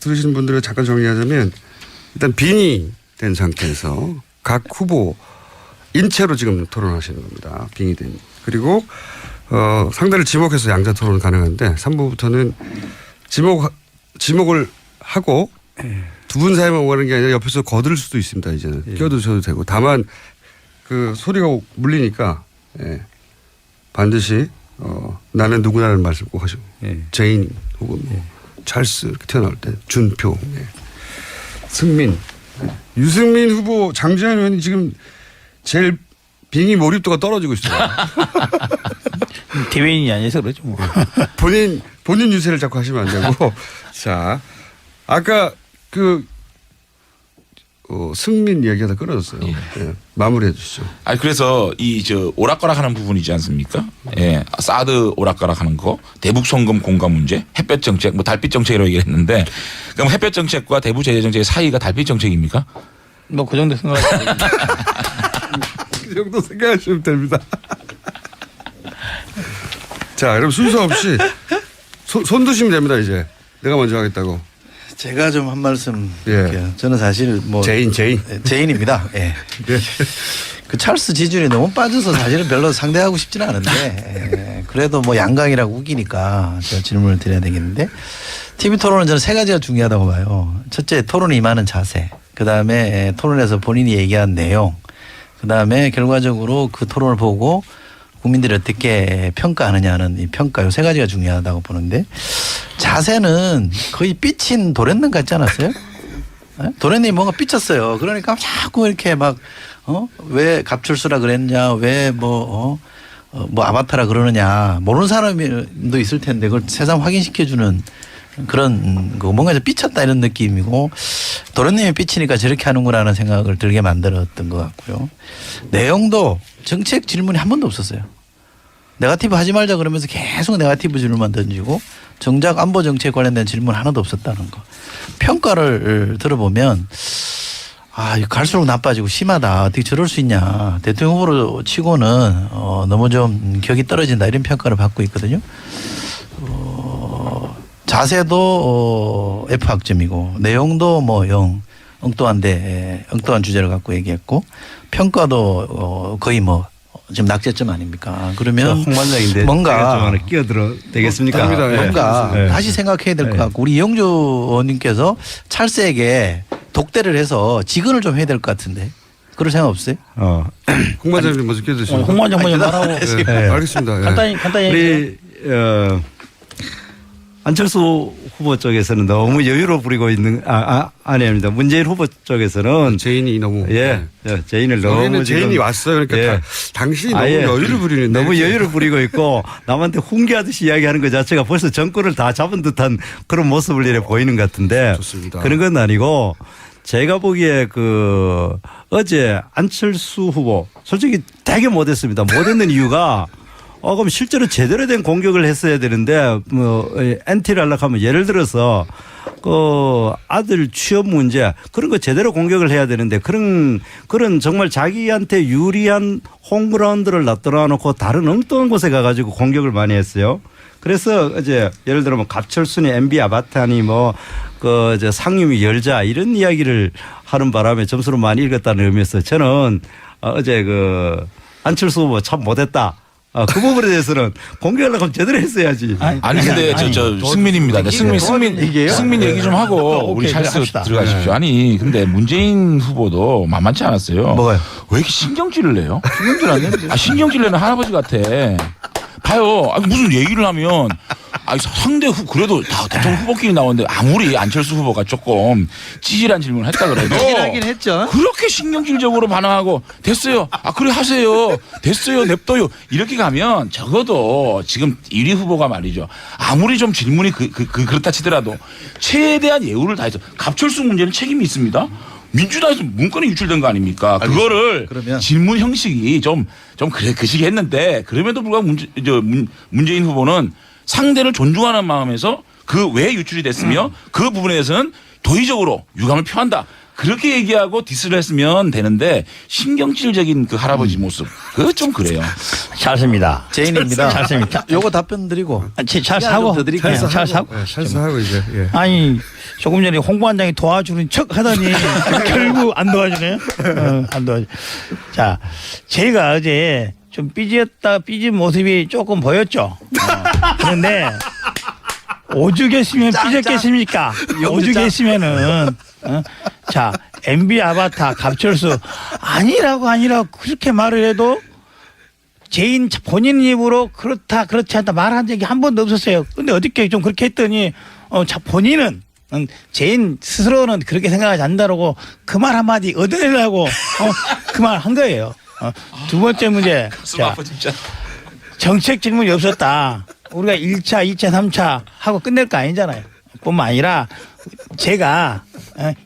들으시는 분들을 잠깐 정리하자면 일단 빙의 된 상태에서 각 후보 인체로 지금 토론하시는 겁니다. 빙의된. 그리고 상대를 지목해서 양자 토론 가능한데 3부부터는 지목을 하고 두 분 사이만 오가는 게 아니라 옆에서 거들 수도 있습니다. 이제는 끼어드셔도 되고 다만 그 소리가 물리니까 반드시 나는 누구라는 말씀 꼭 하시고 제인 혹은 찰스 이렇게 태어날 때 준표 승민 유승민 후보 장재현 의원이 지금 제일 빙의 몰입도가 떨어지고 있어요. 대변인이 아니어서 그렇죠. 뭐. 본인 유세를 자꾸 하시면 안 되고. 자, 아까 승민 얘기하다 끊어졌어요. 예. 마무리해 주시죠. 아니 그래서 이 오락가락하는 부분이지 않습니까? 예, 사드 오락가락하는 거, 대북 송금 공감 문제, 햇볕 정책, 뭐 달빛 정책이라고 얘기했는데, 그럼 햇볕 정책과 대북 제재 정책의 사이가 달빛 정책입니까? 뭐 그 정도 생각하시면 그 정도 생각하시면 됩니다. 자, 그럼 순서 없이 손 드시면 됩니다. 이제 내가 먼저 하겠다고. 제가 좀 한 말씀 예. 드릴게요. 저는 사실 뭐 제인입니다. 예. 그 찰스 지지율이 너무 빠져서 사실은 별로 상대하고 싶지는 않은데 그래도 뭐 양강이라고 우기니까 제가 질문을 드려야 되겠는데 TV 토론은 저는 세 가지가 중요하다고 봐요. 첫째 토론에 임하는 자세, 그다음에 토론에서 본인이 얘기한 내용, 그다음에 결과적으로 그 토론을 보고 국민들이 어떻게 평가하느냐는 이 평가 요 세 가지가 중요하다고 보는데 자세는 거의 삐친 도련님 같지 않았어요? 도련님이 뭔가 삐쳤어요. 그러니까 자꾸 이렇게 막 왜 갑출수라 그랬냐, 왜 뭐 아바타라 그러느냐 모르는 사람도 있을 텐데 그걸 세상 확인시켜주는 그런 뭔가 좀 삐쳤다 이런 느낌이고 도련님이 삐치니까 저렇게 하는구나라는 생각을 들게 만들었던 것 같고요. 내용도 정책 질문이 한 번도 없었어요. 네거티브 하지 말자 그러면서 계속 네거티브 질문만 던지고 정작 안보 정책 관련된 질문 하나도 없었다는 거. 평가를 들어보면 갈수록 나빠지고 심하다. 어떻게 저럴 수 있냐. 대통령 후보로 치고는 너무 좀 격이 떨어진다 이런 평가를 받고 있거든요. 자세도 F 학점이고 내용도 뭐 0. 엉뚱한 주제를 갖고 얘기했고 평가도 거의 뭐 지금 낙제점 아닙니까? 그러면 홍반장인데 뭔가 제가 좀 하나 끼어들어 되겠습니까? 뭔가 네. 다시 생각해야 될 것 같고 우리 이영주 의원님께서 찰스에게 독대를 해서 직언을 좀 해야 될 것 같은데 그럴 생각 없어요? 홍 반장님 먼저 끼어드시죠. 홍 반장 먼저 말하고 네. 알겠습니다. 예. 간단히 얘기해요. 우리 안철수 후보 쪽에서는 너무 여유로 부리고 있는 아닙니다. 문재인 후보 쪽에서는 제인이 너무 제인을 너무 여기는 지금 제인이 왔어요. 그러니까 당신이 너무 여유를 부리는데 너무 여유를 부리고 있고 남한테 훈계하듯이 이야기하는 것 자체가 벌써 정권을 다 잡은 듯한 그런 모습을 이래 보이는 것 같은데 좋습니다. 그런 건 아니고 제가 보기에 어제 안철수 후보 솔직히 되게 못했습니다. 못했는 이유가 그럼 실제로 제대로 된 공격을 했어야 되는데 엔티를 하려고 하면 예를 들어서 아들 취업 문제 그런 거 제대로 공격을 해야 되는데 그런 정말 자기한테 유리한 홈그라운드를 놔둬 놓고 다른 엉뚱한 곳에 가가지고 공격을 많이 했어요. 그래서 이제 예를 들어 갑철순이 MB 아바타니 상임위 열자 이런 이야기를 하는 바람에 점수를 많이 읽었다는 의미에서 저는 어제 안철수 후보 참 못했다. 그 부분에 대해서는 공개하려고 하면 제대로 했어야지. 아니 근데 저 승민입니다. 승민 얘기 좀 하고 우리 찰스 들어가십시오. 아니 근데 문재인 후보도 만만치 않았어요. 뭐가요? 왜 이렇게 신경질을 내요? 신경질 안 내는데. 신경질 내는 할아버지 같아. 봐요. 무슨 얘기를 하면 상대 그래도 다 대통령 후보끼리 나오는데 아무리 안철수 후보가 조금 찌질한 질문을 했다 그래도 하긴 했죠. 그렇게 신경질적으로 반응하고 됐어요. 그래 하세요. 됐어요. 냅둬요. 이렇게 가면 적어도 지금 1위 후보가 말이죠. 아무리 좀 질문이 그렇다 치더라도 최대한 예우를 다해서 갑철수 문제는 책임이 있습니다. 민주당에서 문건이 유출된 거 아닙니까? 그거를 그러면 질문 형식이 좀 그 시기 했는데 그럼에도 불구하고 문재인 후보는 상대를 존중하는 마음에서 왜 유출이 됐으며 그 부분에 대해서는 도의적으로 유감을 표한다. 그렇게 얘기하고 디스를 했으면 되는데 신경질적인 그 할아버지 모습 그거 좀 그래요. 찰스입니다. 제인입니다. 찰스입니다. 요거 답변 드리고 찰스하고 더 드릴게요. 찰스하고 이제 아니 조금 전에 홍 반장이 도와주는 척 하더니 결국 안 도와주네요. 안 도와주. 자, 제가 어제 좀 삐진 모습이 조금 보였죠. 그런데 오죽했으면 삐졌겠습니까? 오죽했으면은 자 MB 아바타 갑철수 아니라고 그렇게 말을 해도 제인 본인 입으로 그렇다 그렇지 않다 말한 적이 한 번도 없었어요. 근데 어저께 좀 그렇게 했더니 본인은 제인 스스로는 그렇게 생각하지 않는다라고 그 말 한마디 얻어내려고 그 말 한 거예요. 두 번째 문제. 자, 정책 질문이 없었다. 우리가 1차, 2차, 3차 하고 끝낼 거 아니잖아요. 뿐만 아니라 제가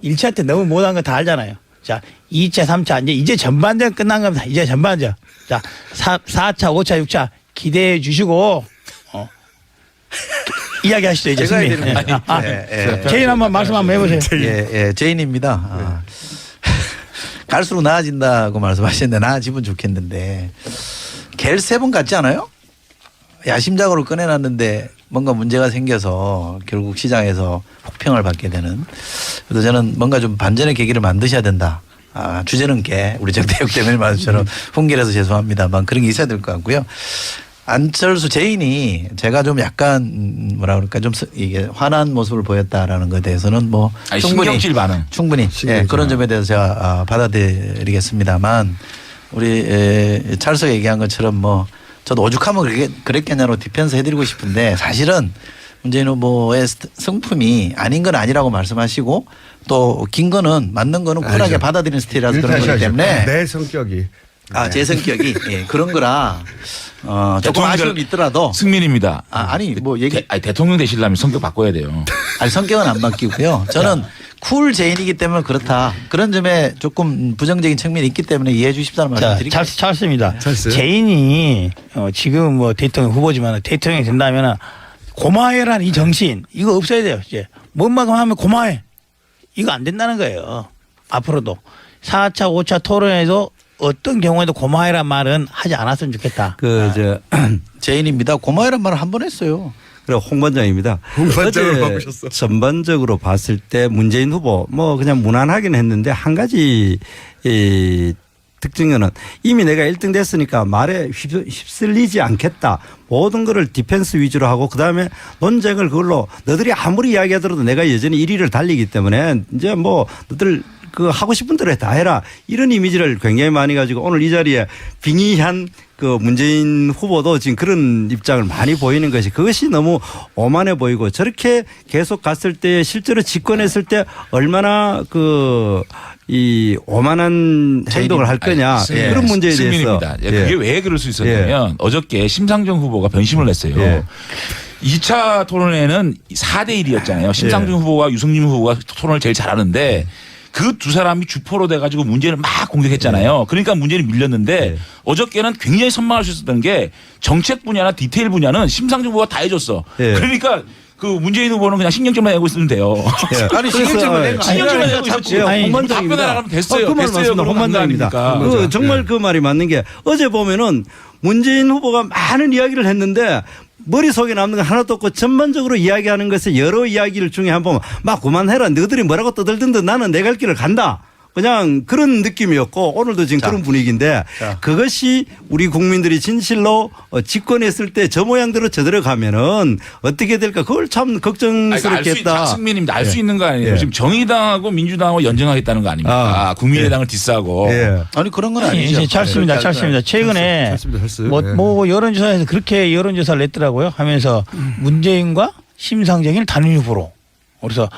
1차 때 너무 못한 거 다 알잖아요. 자, 2차, 3차 이제 전반전 끝난 겁니다. 이제 전반전. 자, 4차, 5차, 6차 기대해 주시고 이야기하시죠 이제 제가 승리. 해야 되는 거예요. 제인 한번 말씀 한번 해보세요. 예, 제인입니다. 갈수록 나아진다고 말씀하시는데 나아지면 좋겠는데 겔 7 같지 않아요? 야심작으로 꺼내놨는데 뭔가 문제가 생겨서 결국 시장에서 혹평을 받게 되는. 그래서 저는 뭔가 좀 반전의 계기를 만드셔야 된다. 주제는 게 우리 정대혁 대변인 말씀처럼 훈계라서 죄송합니다만 그런 게 있어야 될 것 같고요. 안철수 제인이 제가 좀 약간 뭐라 그럴까 좀 이게 화난 모습을 보였다라는 것에 대해서는 뭐 아니, 충분히 신경질 반응. 충분히 예, 그런 점에 대해서 제가 받아들이겠습니다만 우리 찰스가 얘기한 것처럼 뭐 저도 오죽하면 그랬겠냐로 디펜스 해드리고 싶은데 사실은 문재인 후보의 성품이 아닌 건 아니라고 말씀하시고 또 긴 거는 맞는 거는 쿨하게 아니죠. 받아들이는 스타일이라서 이렇게 그런 거기 하셔야죠. 때문에 내 성격이. 제 성격이 예, 그런 거라 조금 아쉬움이 있더라도 승민입니다. 아니 뭐 얘기 대통령 되시려면 성격 바꿔야 돼요. 아니 성격은 안 바뀌고요. 저는 쿨 제인이기 때문에 그렇다. 그런 점에 조금 부정적인 측면이 있기 때문에 이해해 주십사는 말씀 자, 드릴게요. 찰스입니다. 찰스. 제인이 지금 뭐 대통령 후보지만 대통령이 된다면 고마해라는 이 정신 이거 없어야 돼요. 이제 뭔만큼 하면 고마해. 이거 안 된다는 거예요. 앞으로도 4차 5차 토론에도 어떤 경우에도 고마해란 말은 하지 않았으면 좋겠다. 제인입니다. 고마워란 말을 한 번 했어요. 그리고 홍 반장입니다. 홍 반장으로 어제 바꾸셨어. 전반적으로 봤을 때 문재인 후보 뭐 그냥 무난하긴 했는데 한 가지 이 특징은 이미 내가 1등 됐으니까 말에 휩쓸리지 않겠다. 모든 거를 디펜스 위주로 하고 그다음에 논쟁을 그걸로 너들이 아무리 이야기하더라도 내가 여전히 1위를 달리기 때문에 이제 뭐 너들 그 하고 싶은 대로 다 해라. 이런 이미지를 굉장히 많이 가지고 오늘 이 자리에 빙의한 그 문재인 후보도 지금 그런 입장을 많이 보이는 것이 그것이 너무 오만해 보이고 저렇게 계속 갔을 때 실제로 집권했을 때 얼마나 이 오만한 행동을 할 거냐 그런 문제에 대해서. 승민입니다. 그게 왜 그럴 수 있었냐면 어저께 심상정 후보가 변심을 했어요. 예. 2차 토론회는 4대 1이었잖아요. 심상정 후보와 유승민 후보가 토론을 제일 잘하는데 그 두 사람이 주포로 돼가지고 문재인을 막 공격했잖아요. 그러니까 문재인이 밀렸는데 어저께는 굉장히 선망할 수 있었던 게 정책 분야나 디테일 분야는 심상정 후보가 다 해줬어. 그러니까 그 문재인 후보는 그냥 신경질만 내고 있으면 돼요. 아니 신경질만 낸 거 신경질만 내고 있었지. 홍 반장입니다. 답변 나가면 됐어요. 그말 됐어요. 맞습니다. 홍 그러면 반장입니다. 아닙니까? 정말 그 말이 맞는 게 어제 보면은 문재인 후보가 많은 이야기를 했는데 머릿속에 남는 거 하나도 없고 전반적으로 이야기하는 것에 여러 이야기를 중에 한 번 막 그만해라. 너희들이 뭐라고 떠들든든 나는 내 갈 길을 간다. 그냥 그런 느낌이었고 오늘도 지금 그런 분위기인데 그것이 우리 국민들이 진실로 집권했을 때 저 모양대로 저대로 가면은 어떻게 될까 그걸 참 걱정스럽게 했다. 승민입니다. 알 수 있는 거 아니에요. 지금 정의당하고 민주당하고 연정하겠다는 거 아닙니까? 국민의당을 디스하고. 아니 그런 건 아니죠. 찰스입니다. 최근에 찰스. 뭐 여론조사에서 그렇게 여론조사를 냈더라고요. 하면서 문재인과 심상정일 단일 후보로. 그래서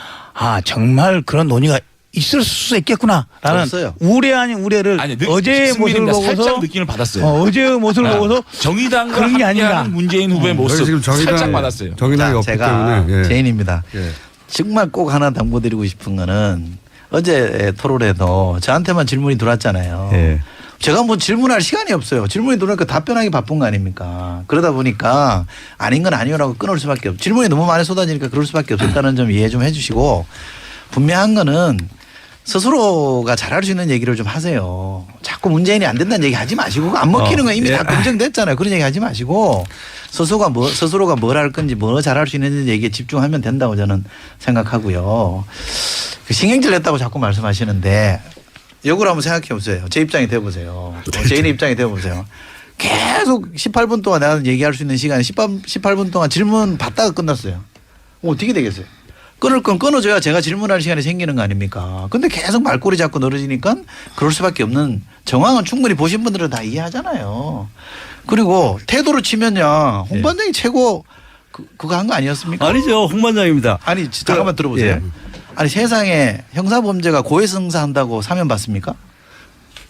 정말 그런 논의가 있을 수 있겠구나라는 없어요. 우려 아닌 우려를 어제의 모습을 보고서 살짝 느낌을 받았어요. 어제의 모습을 보고서 정의당과 그런 게 아닌가. 함께하는 문재인 후보의 모습 지금 살짝 받았어요. 정의당이 없기 제가 때문에. 제인입니다. 예. 정말 꼭 하나 당부드리고 싶은 거는 어제 토론에도 저한테만 질문이 들어왔잖아요. 예. 제가 뭐 질문할 시간이 없어요. 질문이 들어오니까 답변하기 바쁜 거 아닙니까? 그러다 보니까 아닌 건 아니오라고 끊을 수밖에 없고 질문이 너무 많이 쏟아지니까 그럴 수밖에 없었다는 점 이해 좀 해 주시고 분명한 거는 스스로가 잘할 수 있는 얘기를 좀 하세요. 자꾸 문재인이 안 된다는 얘기 하지 마시고 안 먹히는 건 이미 다 검증됐잖아요. 그런 얘기 하지 마시고 스스로가 뭘 할 건지 뭐 잘할 수 있는지 얘기에 집중하면 된다고 저는 생각하고요. 그 신경질 냈다고 자꾸 말씀하시는데 역으로 한번 생각해 보세요. 제 입장이 돼 보세요. 제인의 입장이 돼 보세요. 계속 18분 동안 내가 얘기할 수 있는 시간에 18분 동안 질문 받다가 끝났어요. 어떻게 되겠어요? 끊을 건 끊어줘야 제가 질문할 시간이 생기는 거 아닙니까? 근데 계속 말꼬리 잡고 늘어지니까 그럴 수밖에 없는 정황은 충분히 보신 분들은 다 이해하잖아요. 그리고 태도로 치면요. 홍 반장이 최고 그거 한 거 아니었습니까? 아니죠. 홍 반장입니다. 아니 잠깐만 들어보세요. 아니 세상에 형사범죄가 고해성사한다고 사면 받습니까?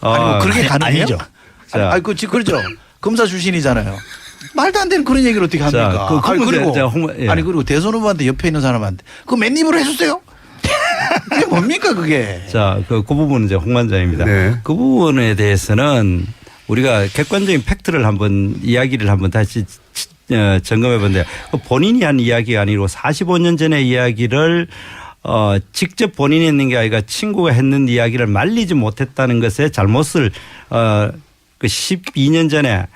아니 뭐 그렇게 가능해요? 아니죠. 아니 그렇죠. 검사 출신이잖아요. 말도 안 되는 그런 얘기를 어떻게 합니까? 그 아니, 문제 그리고 제가 아니 그리고 대선 후보한테 옆에 있는 사람한테 그거 맨입으로 해주세요. 그게 뭡니까 그게? 자, 그 부분은 이제 홍 관장입니다. 네. 그 부분에 대해서는 우리가 객관적인 팩트를 이야기를 한번 다시 점검해 본데 본인이 한 이야기가 아니고 45년 전의 이야기를 직접 본인이 했는 게 아니라 친구가 했는 이야기를 말리지 못했다는 것에 잘못을 그 12년 전에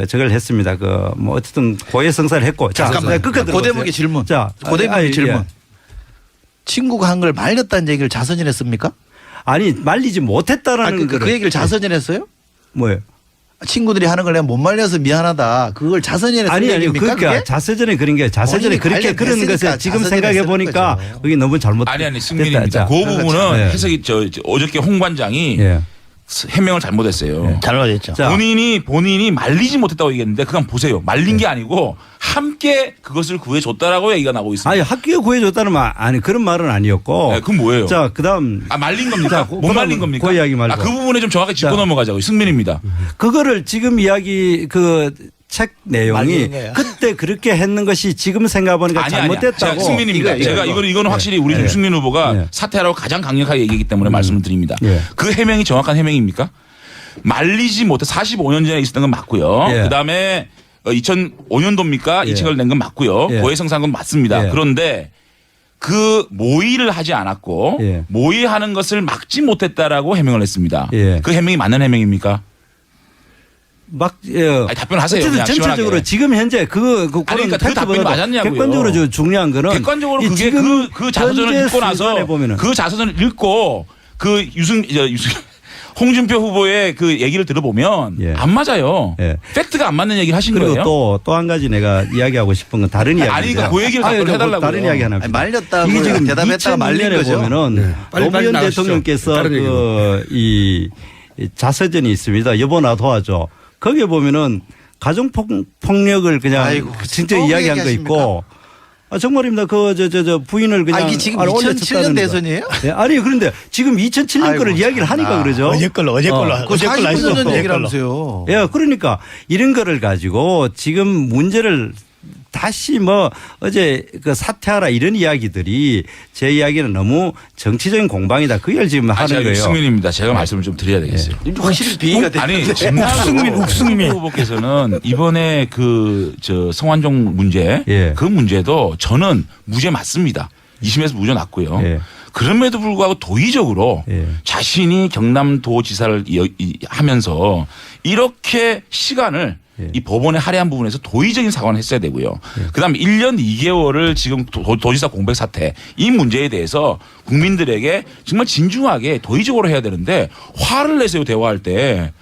저걸 했습니다. 뭐 어쨌든 고해성사를 했고. 자, 잠깐만. 끝까지 고대목의 질문. 자, 고대목의 질문. 예. 친구가 한 걸 말렸다는 얘기를 자서전 했습니까? 아니 말리지 못했다라는 그 얘기를 자서전 했어요? 뭐예요? 친구들이 하는 걸 내가 못 말려서 미안하다. 그걸 자서전에 아니 얘기입니까? 그러니까 그게? 자서전에 그런 게 자서전에 본인이 그렇게 그런 관련됐으니까 것을 지금 자서전에 생각해 쓰는 보니까 거죠. 그게 너무 잘못. 아니 승민입니다. 그 부분은 네. 해석이 어저께 홍 관장이 예. 해명을 잘못했어요. 잘못했죠. 자. 본인이 말리지 못했다고 얘기했는데 그건 보세요. 말린 게 아니고 함께 그것을 구해줬다라고 얘기가 나오고 있습니다. 아니 학교에 구해줬다는 말 아니 그런 말은 아니었고. 네, 그건 뭐예요? 자 그다음 말린 겁니까? 자, 못 말린 겁니까? 그 이야기 말고. 그 부분에 좀 정확히 짚고 자. 넘어가자고요. 승민입니다. 그거를 지금 이야기 책 내용이 말리는 거예요. 그때 그렇게 했는 것이 지금 생각해보니까 잘못됐다고. 승민입니다. 이거는 확실히 우리 윤승민 후보가 네. 사퇴하라고 가장 강력하게 얘기했기 때문에 말씀을 드립니다. 예. 그 해명이 정확한 해명입니까? 말리지 못해 45년 전에 있었던 건 맞고요. 예. 그다음에 2005년도입니까? 예. 이 책을 낸 건 맞고요. 예. 고해성사한 건 맞습니다. 예. 그런데 그 모의를 하지 않았고 예. 모의하는 것을 막지 못했다라고 해명을 했습니다. 예. 그 해명이 맞는 해명입니까? 아니, 답변하세요. 어쨌든 그냥 전체적으로 시원하게. 지금 현재 그러니까 그 답변이 맞았냐고요. 객관적으로 중요한 거는 객관적으로 이 그게 지금 그 자서전을 현재 읽고 나서 순간에 보면은 그 자서전을 읽고 그 홍준표 후보의 그 얘기를 들어보면 예. 안 맞아요. 예. 팩트가 안 맞는 얘기를 하신 그리고 거예요. 또 한 가지 내가 이야기하고 싶은 건 다른 이야기인데. 아니, 그러니까 그 얘기를 답변을 해달라고요. 다른 이야기 하나. 아니, 말렸다고 이게 지금 대답했다가 말린 2006년에 거죠. 보면은 빨리 노무현 나가시죠. 대통령께서 다른 얘기로. 이 자서전이 있습니다. 여보 나 도와줘. 거기에 보면은 가정폭력을 그냥 아이고, 진짜 또 이야기한 거 얘기하십니까? 있고. 정말입니다. 저 부인을 그냥 이게 지금 올려쳤다는 2007년 거. 대선이에요? 네, 아니 그런데 지금 2007년 아이고, 거를 이야기를 하니까 참나. 그러죠. 어제 걸로 그 어제 걸로 40년 전 했어. 얘기를 하면서요. 예, 그러니까 이런 거를 가지고 지금 문제를 다시 어제 그 사퇴하라 이런 이야기들이 제 이야기는 너무 정치적인 공방이다. 그 얘기를 지금 하는 제가 거예요. 유승민입니다. 제가 말씀을 좀 드려야 되겠어요. 확실히 비위가 돼. 아니 진짜로 욱승민 후보께서는 이번에 저 성완종 문제 예. 그 문제도 저는 무죄 맞습니다. 2심에서 무죄 났고요. 예. 그럼에도 불구하고 도의적으로 예. 자신이 경남도지사를 하면서 이렇게 시간을 예. 이 법원에 할애한 부분에서 도의적인 사과는 했어야 되고요. 그다음에 1년 2개월을 지금 도지사 공백 사태 이 문제에 대해서 국민들에게 정말 진중하게 도의적으로 해야 되는데 화를 내세요. 대화할 때.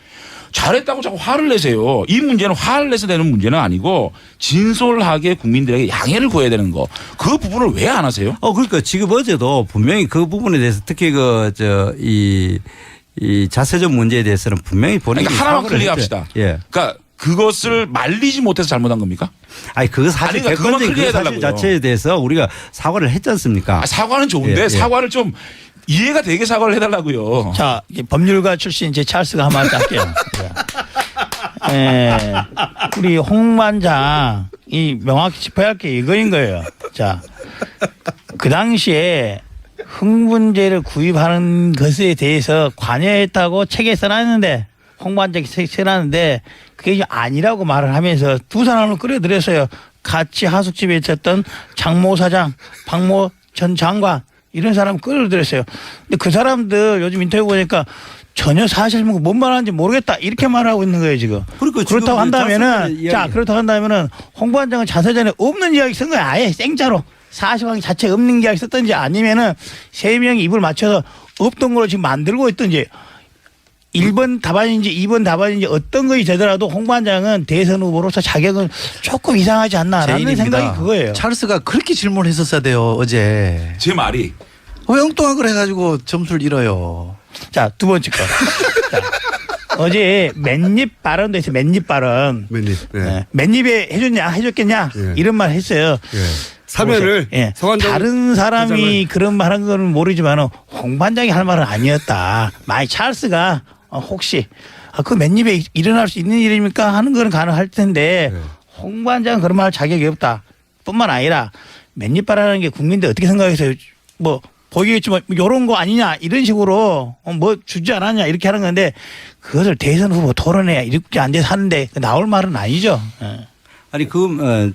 잘했다고 자꾸 화를 내세요. 이 문제는 화를 내서 되는 문제는 아니고 진솔하게 국민들에게 양해를 구해야 되는 거. 그 부분을 왜 안 하세요? 그러니까 지금 어제도 분명히 그 부분에 대해서 특히 이 자세적 문제에 대해서는 분명히 본인이 그러니까 하나만 사과를 클리어합시다. 했죠. 예. 그러니까 그것을 말리지 못해서 잘못한 겁니까? 아니 그거 사실 아니, 그러니까 그것만 객관적인 그 클리어해달라고요. 사실 자체에 대해서 우리가 사과를 했지 않습니까? 사과는 좋은데 예, 예. 사과를 좀 이해가 되게 사과를 해달라고요. 자, 법률가 출신 제 찰스가 한마디 할게요. 우리 홍 관장이 명확히 짚어야 할 게 이거인 거예요. 자, 그 당시에 흥분제를 구입하는 것에 대해서 관여했다고 책에 써놨는데 홍 관장이 책에 써놨는데 그게 아니라고 말을 하면서 두 사람을 끌어들였어요. 같이 하숙집에 있었던 장모 사장, 박모 전 장관 이런 사람 끌어들였어요. 근데 그 사람들 요즘 인터뷰 보니까 전혀 사실 뭔 말하는지 모르겠다 이렇게 말하고 있는 거예요 지금. 그러니까 지금 그렇다고 한다면은 자세히 자 이야기- 그렇다고 한다면은 홍 관장은 자서전에 없는 이야기 쓴 거야 아예 생짜로 사실관계 자체 없는 이야기 썼든지 아니면은 세 명이 입을 맞춰서 없던 걸로 지금 만들고 있든지 1번 답안인지 2번 답안인지 어떤 것이 되더라도 홍 관장은 대선 후보로서 자격은 조금 이상하지 않나라는 제인입니다. 생각이 그거예요. 찰스가 그렇게 질문을 했었어야 돼요 어제. 제 말이 왜 엉뚱한 걸 해가지고 점수를 잃어요. 자, 두 번째 거. 자, 어제 맨입 발언도 있어요. 맨입 발언. 맨입. 네. 네. 맨입에 해줬겠냐 예. 이런 말 했어요. 예. 사면을 예. 성완종 다른 사람이 회장을 그런 말 한 건 모르지만 홍 반장이 할 말은 아니었다. 만약 찰스가 혹시 그 맨입에 일어날 수 있는 일입니까 하는 건 가능할 텐데 네. 홍 반장은 그런 말 할 자격이 없다. 뿐만 아니라 맨입 발언하는 게 국민들 어떻게 생각해서 보이겠지만 이런 거 아니냐 이런 식으로 뭐 주지 않았냐 이렇게 하는 건데 그것을 대선 후보 토론회 이렇게 안 돼서 하는데 나올 말은 아니죠. 예. 아니 홍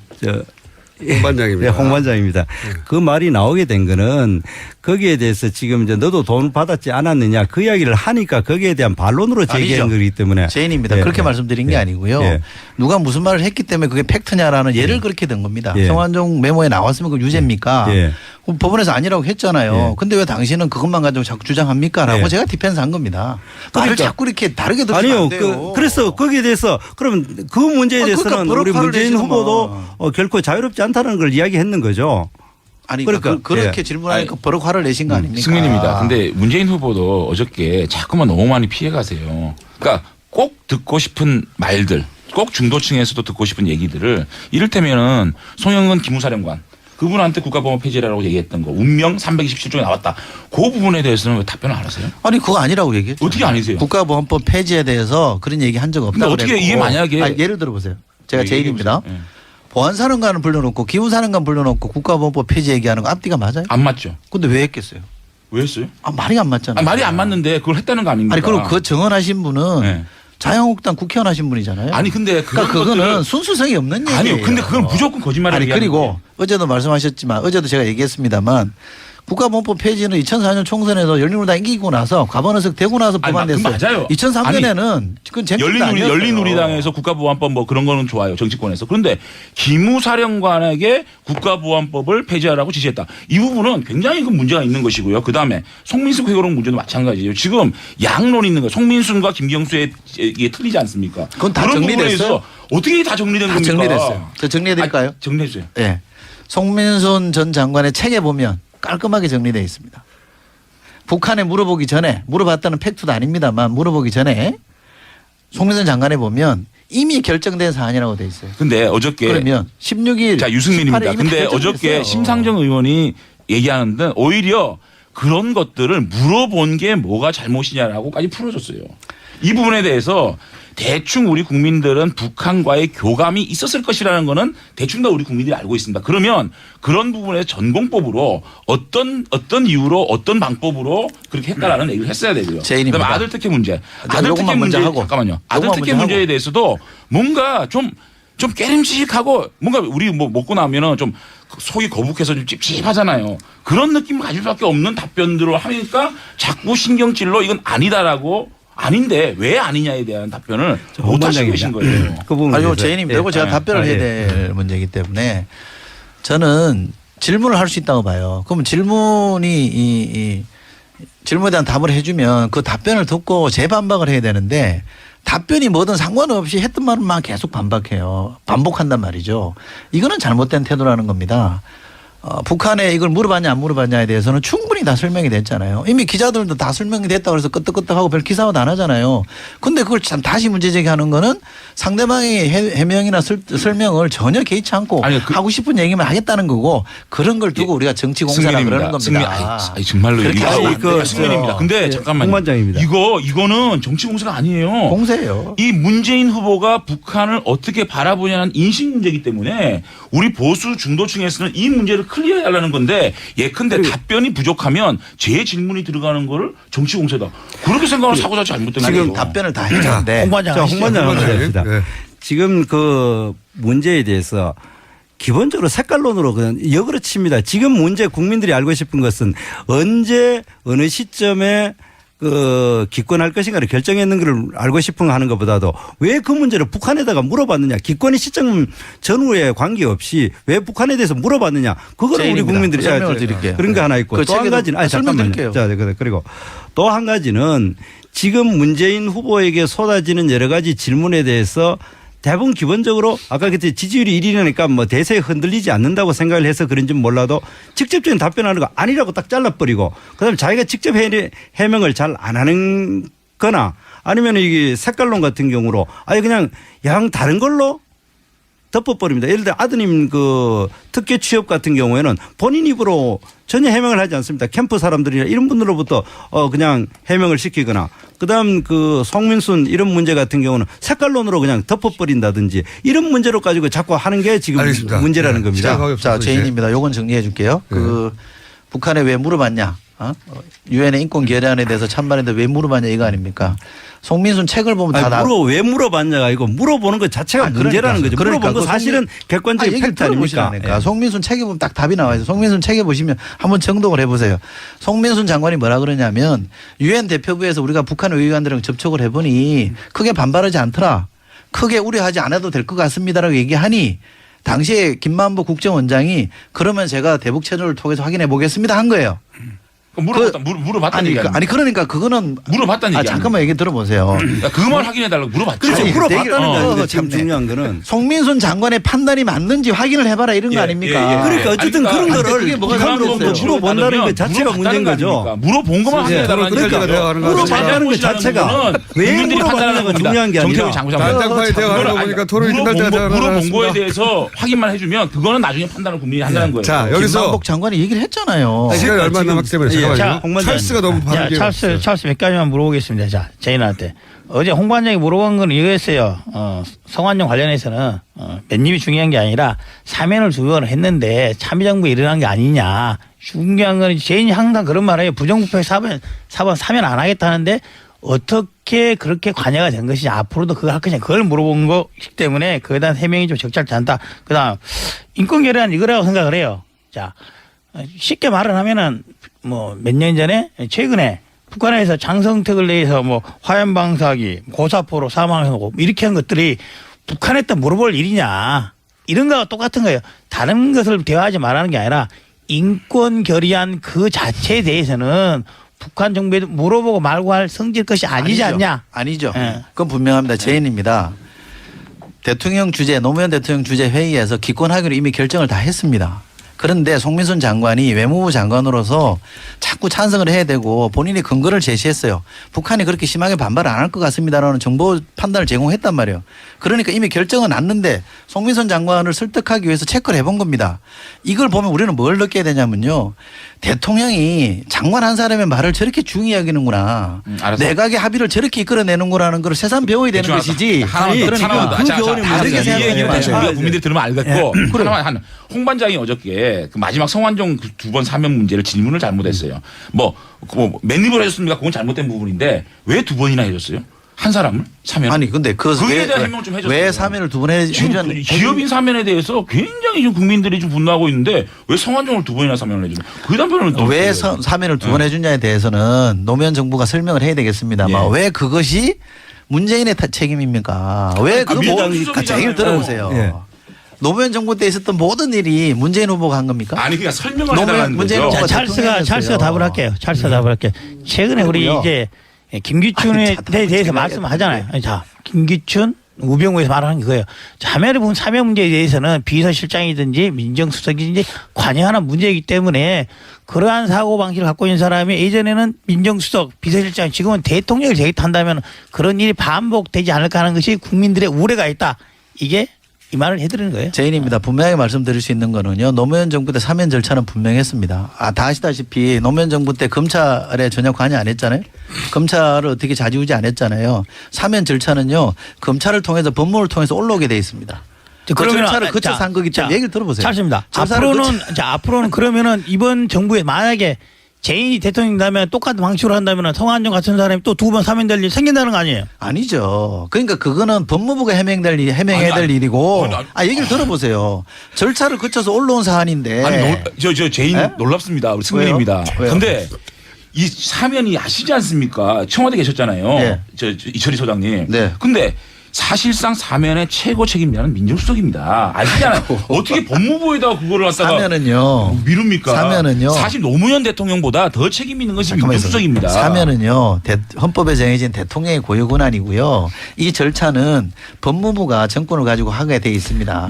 반장입니다. 네, 홍 반장입니다. 그 말이 나오게 된 거는 거기에 대해서 지금 이제 너도 돈을 받았지 않았느냐 그 이야기를 하니까 거기에 대한 반론으로 제기한 아니죠. 거기 때문에 제인입니다. 예, 그렇게 예. 말씀드린 게 예. 아니고요. 예. 누가 무슨 말을 했기 때문에 그게 팩트냐라는 예를 그렇게 든 겁니다. 예. 성완종 메모에 나왔으면 그 유죄입니까? 예. 그럼 법원에서 아니라고 했잖아요. 예. 근데 왜 당신은 그것만 가지고 자꾸 주장합니까? 라고 예. 제가 디펜스 한 겁니다. 말을 그러니까. 자꾸 이렇게 다르게 들으면 아니요. 안 돼요. 그래서 거기에 대해서 그럼 그 문제에 그러니까 대해서는 우리 버럭화를 문재인 내시는 후보도 결코 자유롭지 않다는 걸 이야기했는 거죠. 아니 그러니까. 그렇게 예. 질문하니까 버럭 화를 내신 거 아닙니까? 승인입니다. 근데 문재인 후보도 어저께 자꾸만 너무 많이 피해 가세요. 그러니까 꼭 듣고 싶은 말들, 꼭 중도층에서도 듣고 싶은 얘기들을 이를테면은 송영근 기무사령관 그분한테 국가보험 폐지라고 얘기했던 거 운명 327조에 나왔다. 그 부분에 대해서는 왜 답변을 안 하세요? 아니 그거 아니라고 얘기했죠. 어떻게 아니세요? 국가보안법 폐지에 대해서 그런 얘기 한 적 없다. 근데 어떻게 이게 만약에 예를 들어보세요. 제가 제일입니다. 예. 보안사령관을 불러놓고 기무사령관 불러놓고 국가보안법 폐지 얘기하는 거 앞뒤가 맞아요? 안 맞죠? 근데 왜 했겠어요? 왜 했어요? 말이 안 맞잖아요. 말이 안 맞는데 그걸 했다는 거 아닙니까? 아니 그리고 그 증언하신 분은 네. 자유한국당 국회의원 하신 분이잖아요. 아니 근데 그러니까 그거는 순수성이 없는 얘기예요. 아니요. 근데 그건 무조건 거짓말을 아니 얘기하는 그리고 거예요. 어제도 말씀하셨지만 어제도 제가 얘기했습니다만 국가보안법 폐지는 2004년 총선에서 열린우리당 이기고 나서 과반의석 되고 나서 아니, 법안됐어요. 그 맞아요. 2003년에는 그건 쟁점도 아니었어요. 열린우리당에서 국가보안법 뭐 그런 거는 좋아요. 정치권에서. 그런데 기무사령관에게 국가보안법을 폐지하라고 지시했다. 이 부분은 굉장히 그 문제가 있는 것이고요. 그다음에 송민수 회고록 문제도 마찬가지예요. 지금 양론이 있는 거예요. 송민수과 김경수의 이게 틀리지 않습니까? 그건 다 그런 정리됐어요. 부분에서 어떻게 다 정리된 다 겁니까? 정리됐어요. 저 정리해드릴까요? 정리해 주세요. 네. 송민순 전 장관의 책에 보면 깔끔하게 정리되어 있습니다. 북한에 물어보기 전에 물어봤다는 팩트도 아닙니다만 물어보기 전에 송민순 장관에 보면 이미 결정된 사안이라고 돼 있어요. 근데 어저께 그러면 16일 자 유승민입니다. 근데 어저께 심상정 의원이 얘기하는데 오히려 그런 것들을 물어본 게 뭐가 잘못이냐라고까지 풀어줬어요. 이 부분에 대해서 대충 우리 국민들은 북한과의 교감이 있었을 것이라는 거는 대충 다 우리 국민들이 알고 있습니다. 그러면 그런 부분에 전공법으로 어떤 이유로 어떤 방법으로 그렇게 했다라는 얘기를 했어야 되고요. 제인입니다. 그다음에 아들 특혜 문제. 아들 특혜 요것만 문제 먼저 하고. 잠깐만요. 아들 요것만 특혜 먼저 문제에 하고. 대해서도 뭔가 좀 깨림칙하고 뭔가 우리 뭐 먹고 나면은 좀 속이 거북해서 좀 찝찝하잖아요. 그런 느낌을 가질 수밖에 없는 답변들을 하니까 자꾸 신경질로 이건 아니다라고 아닌데 왜 아니냐에 대한 답변을 못 하시고 계신 거예요. 그 부분 아니요, 제인님 되고 제가 답변을 해야 될 문제이기 때문에 저는 질문을 할 수 있다고 봐요. 그럼 질문에 대한 답을 해주면 그 답변을 듣고 재반박을 해야 되는데 답변이 뭐든 상관없이 했던 말만 계속 반박해요. 반복한단 말이죠. 이거는 잘못된 태도라는 겁니다. 북한에 이걸 물어봤냐 안 물어봤냐에 대해서는 충분히 다 설명이 됐잖아요. 이미 기자들도 다 설명이 됐다고 해서 끄떡끄떡하고 별 기사도 안 하잖아요. 근데 그걸 참 다시 문제 제기하는 거는 상대방의 해명이나 설명을 전혀 개의치 않고 아니, 하고 싶은 얘기만 하겠다는 거고 그런 걸 두고 우리가 정치 공세라 그러는 겁니다. 아니, 정말로 그렇게 이거 하면 안 돼요. 승민입니다. 근데 예, 잠깐만요. 홍 반장입니다. 이거는 정치 공세가 아니에요. 공세예요. 이 문재인 후보가 북한을 어떻게 바라보냐는 인식 문제이기 때문에 우리 보수 중도층에서는 이 문제를 클리어해달라는 건데 예컨대 답변이 부족하면 제 질문이 들어가는 거를 정치 공세다. 그렇게 생각하면 사고자 잘못된 지금 거예요. 답변을 다 했는데 홍 반장 자, 하시죠. 홍 반장 한번 네. 합시다. 네. 지금 그 문제에 대해서 기본적으로 색깔론으로 그냥 역으로 칩니다. 지금 문제 국민들이 알고 싶은 것은 언제 어느 시점에 그 기권할 것인가를 결정했는 걸 알고 싶은 하는 것보다도 왜 그 문제를 북한에다가 물어봤느냐. 기권의 시점 전후에 관계없이 왜 북한에 대해서 물어봤느냐. 그거를 우리 제인입니다. 국민들이 설명을 드릴게요. 그런 거 하나 있고 그 또 한 책에도 가지는 설명드릴게요. 자, 그리고 또 한 가지는 지금 문재인 후보에게 쏟아지는 여러 가지 질문에 대해서 대부분 기본적으로 아까 그때 지지율이 1위니까 뭐 대세에 흔들리지 않는다고 생각을 해서 그런지 몰라도 직접적인 답변하는 거 아니라고 딱 잘라버리고 그다음에 자기가 직접 해명을 잘 안 하는 거나 아니면 이게 색깔론 같은 경우로 아예 그냥 양 다른 걸로 덮어버립니다. 예를 들어 아드님 그 특혜 취업 같은 경우에는 본인 입으로 전혀 해명을 하지 않습니다. 캠프 사람들이나 이런 분들로부터 그냥 해명을 시키거나 그다음 그 송민순 이런 문제 같은 경우는 색깔론으로 그냥 덮어버린다든지 이런 문제로 가지고 자꾸 하는 게 지금 알겠습니다. 문제라는 네. 겁니다. 시작하기 자, 없어서 이제. 제인입니다. 요건 정리해 줄게요. 그 북한에 왜 물어봤냐. 유엔의 인권 결의안에 대해서 찬반인데 왜 물어봤냐 이거 아닙니까? 송민순 책을 보면 왜 물어봤냐가 아니고 물어보는 것 자체가 문제라는 거죠. 물어본 거 사실은 객관적인 팩트 아닙니까? 예. 송민순 책에 보면 딱 답이 나와 있어요. 송민순 책에 보시면 한번 정독을 해보세요. 송민순 장관이 뭐라 그러냐면 유엔 대표부에서 우리가 북한 외교관들이랑 접촉을 해보니 크게 반발하지 않더라. 크게 우려하지 않아도 될 것 같습니다라고 얘기하니 당시에 김만보 국정원장이 그러면 제가 대북 채널을 통해서 확인해 보겠습니다 한 거예요. 물어봤다는 얘기 아니 그러니까 그거는 물어봤다는 얘기. 잠깐만 얘기 들어보세요. 그 말 확인해달라고 물어봤죠. 그렇죠. 물어봤다는 거 아닌데 참네. 지금 중요한 거는. 송민순 장관의 판단이 맞는지 확인을 해봐라 이런 거 아닙니까? 그러니까 어쨌든 아니, 그런 그게 거를 뭐가 북한으로부터 잘못됐어요? 물어본다는 것 자체가 문제인 거죠. 물어본 것만 확인해달라는 그러니까 거죠. 대화하는 거죠. 물어봤다는 것 자체가 왜 물어봤냐가 중요한 게 아니라 난장판에 대화하는 거 보니까 토론이 끝날 때가 물어본 거에 대해서 확인만 해주면 그거는 나중에 판단을 국민이 한다는 거예요. 자, 여기서 김만복 장관이 얘기를 했잖아요. 시간이 얼마 남았기 때문에 예. 잠깐만요. 찰스가 너무 자, 반응이 찰스 몇 가지만 물어보겠습니다. 자, 제인한테. 어제 홍 관장이 물어본 건 이거였어요. 성완종 관련해서는 몇 입이 중요한 게 아니라 사면을 두 번을 했는데 참여정부에 일어난 게 아니냐. 중요한 건 제인이 항상 그런 말 해요. 부정부패 사면 안 하겠다는데 어떻게 그렇게 관여가 된 것이냐. 앞으로도 그거 할 것이냐. 그걸 물어본 거기 때문에 그에 대한 해명이 좀 적절치 않다. 그다음 인권결의안 이거라고 생각을 해요. 자, 쉽게 말을 하면은 뭐 몇 년 전에 최근에 북한에서 장성택을 내서 뭐 화염방사기 고사포로 사망하고 이렇게 한 것들이 북한에다 물어볼 일이냐 이런 거와 똑같은 거예요. 다른 것을 대화하지 말라는 게 아니라 인권 결의안 그 자체에 대해서는 북한 정부에도 물어보고 말고 할 성질 것이 아니지 않냐. 아니죠. 예. 그건 분명합니다. 제인입니다. 대통령 주재 노무현 대통령 주재 회의에서 기권하기로 이미 결정을 다 했습니다. 그런데 송민순 장관이 외무부 장관으로서 자꾸 찬성을 해야 되고 본인이 근거를 제시했어요. 북한이 그렇게 심하게 반발을 안 할 것 같습니다라는 정보 판단을 제공했단 말이에요. 그러니까 이미 결정은 났는데 송민순 장관을 설득하기 위해서 체크를 해본 겁니다. 이걸 보면 우리는 뭘 느껴야 되냐면요. 대통령이 장관 한 사람의 말을 저렇게 중히 여기는구나. 알았어. 내각의 합의를 저렇게 이끌어내는구나라는 걸 새삼 배워야 되는 것이지. 하나만 그 교훈이 다르게 생각하지 얘기를 마세요. 우리가 국민들이 들으면 알겠고 하나만 홍 반장이 어저께 그 마지막 성완종 두 번 사면 문제를 질문을 잘못했어요. 뭐 맨입을 해줬습니까? 그건 잘못된 부분인데 왜 두 번이나 해줬어요? 한 사람을 사면? 아니 근데 거기에 대한 해명 좀 해줬어요. 왜 사면을 두 번 해줬는지 기업인 사면에 대해서 굉장히 좀 국민들이 좀 분노하고 있는데 왜 성완종을 두 번이나 사면을 해주는? 그 답변을 또 왜 어떻게 사면을 두 번 해준냐에 대해서는 노무현 정부가 설명을 해야 되겠습니다만 예. 왜 그것이 문재인의 책임입니까? 왜 그 민주당이 자 얘기를 들어보세요. 예. 노무현 정부 때 있었던 모든 일이 문재인 후보가 한 겁니까? 아니 그냥 설명을 노무현 해달라는 문재인 거죠. 후보가 자, 찰스가 답을 할게요. 찰스가 답을 할게요. 최근에 우리 그리고요. 이제 김기춘에 아니, 자, 답을 대해서 제가 말씀하잖아요. 아니, 자, 김기춘 우병우에서 말하는 거예요. 자매를 본 사면 문제에 대해서는 비서실장이든지 민정수석이든지 관여하는 문제이기 때문에 그러한 사고방식을 갖고 있는 사람이 예전에는 민정수석, 비서실장, 지금은 대통령을 제기한다면 그런 일이 반복되지 않을까 하는 것이 국민들의 우려가 있다. 이게 이 말을 해드리는 거예요. 제인입니다. 분명하게 말씀드릴 수 있는 거는요. 노무현 정부 때 사면 절차는 분명했습니다. 다 아시다시피 노무현 정부 때 검찰에 전혀 관여 안 했잖아요. 검찰을 어떻게 좌지우지 안 했잖아요. 사면 절차는요. 검찰을 통해서 법무를 통해서 올라오게 돼 있습니다. 그 절차를 거쳐서 한 거기 때문에 얘기를 들어보세요. 찰스입니다. 절차를 앞으로는 그러면은 이번 정부에 만약에 재인이 대통령이라면 똑같은 방식으로 한다면 성완종 같은 사람이 또 두 번 사면될 일이 생긴다는 거 아니에요? 아니죠. 그러니까 그거는 법무부가 해명해야 될 일이고. 얘기를 들어보세요. 절차를 거쳐서 올라온 사안인데. 아니 저 제인 에? 놀랍습니다. 우리 승민입니다. 왜요? 근데 이 사면이 아시지 않습니까? 청와대 계셨잖아요. 네. 저 이철희 소장님. 네. 근데 사실상 사면의 최고 책임자는 민정수석입니다. 아시잖아요. 어떻게 법무부에다가 그거를 갖다가 사면은요. 미룹니까? 사면은요. 사실 노무현 대통령보다 더 책임 있는 것이 민정수석입니다. 사면은요. 헌법에 정해진 대통령의 고유 권한이고요. 이 절차는 법무부가 정권을 가지고 하게 돼 있습니다.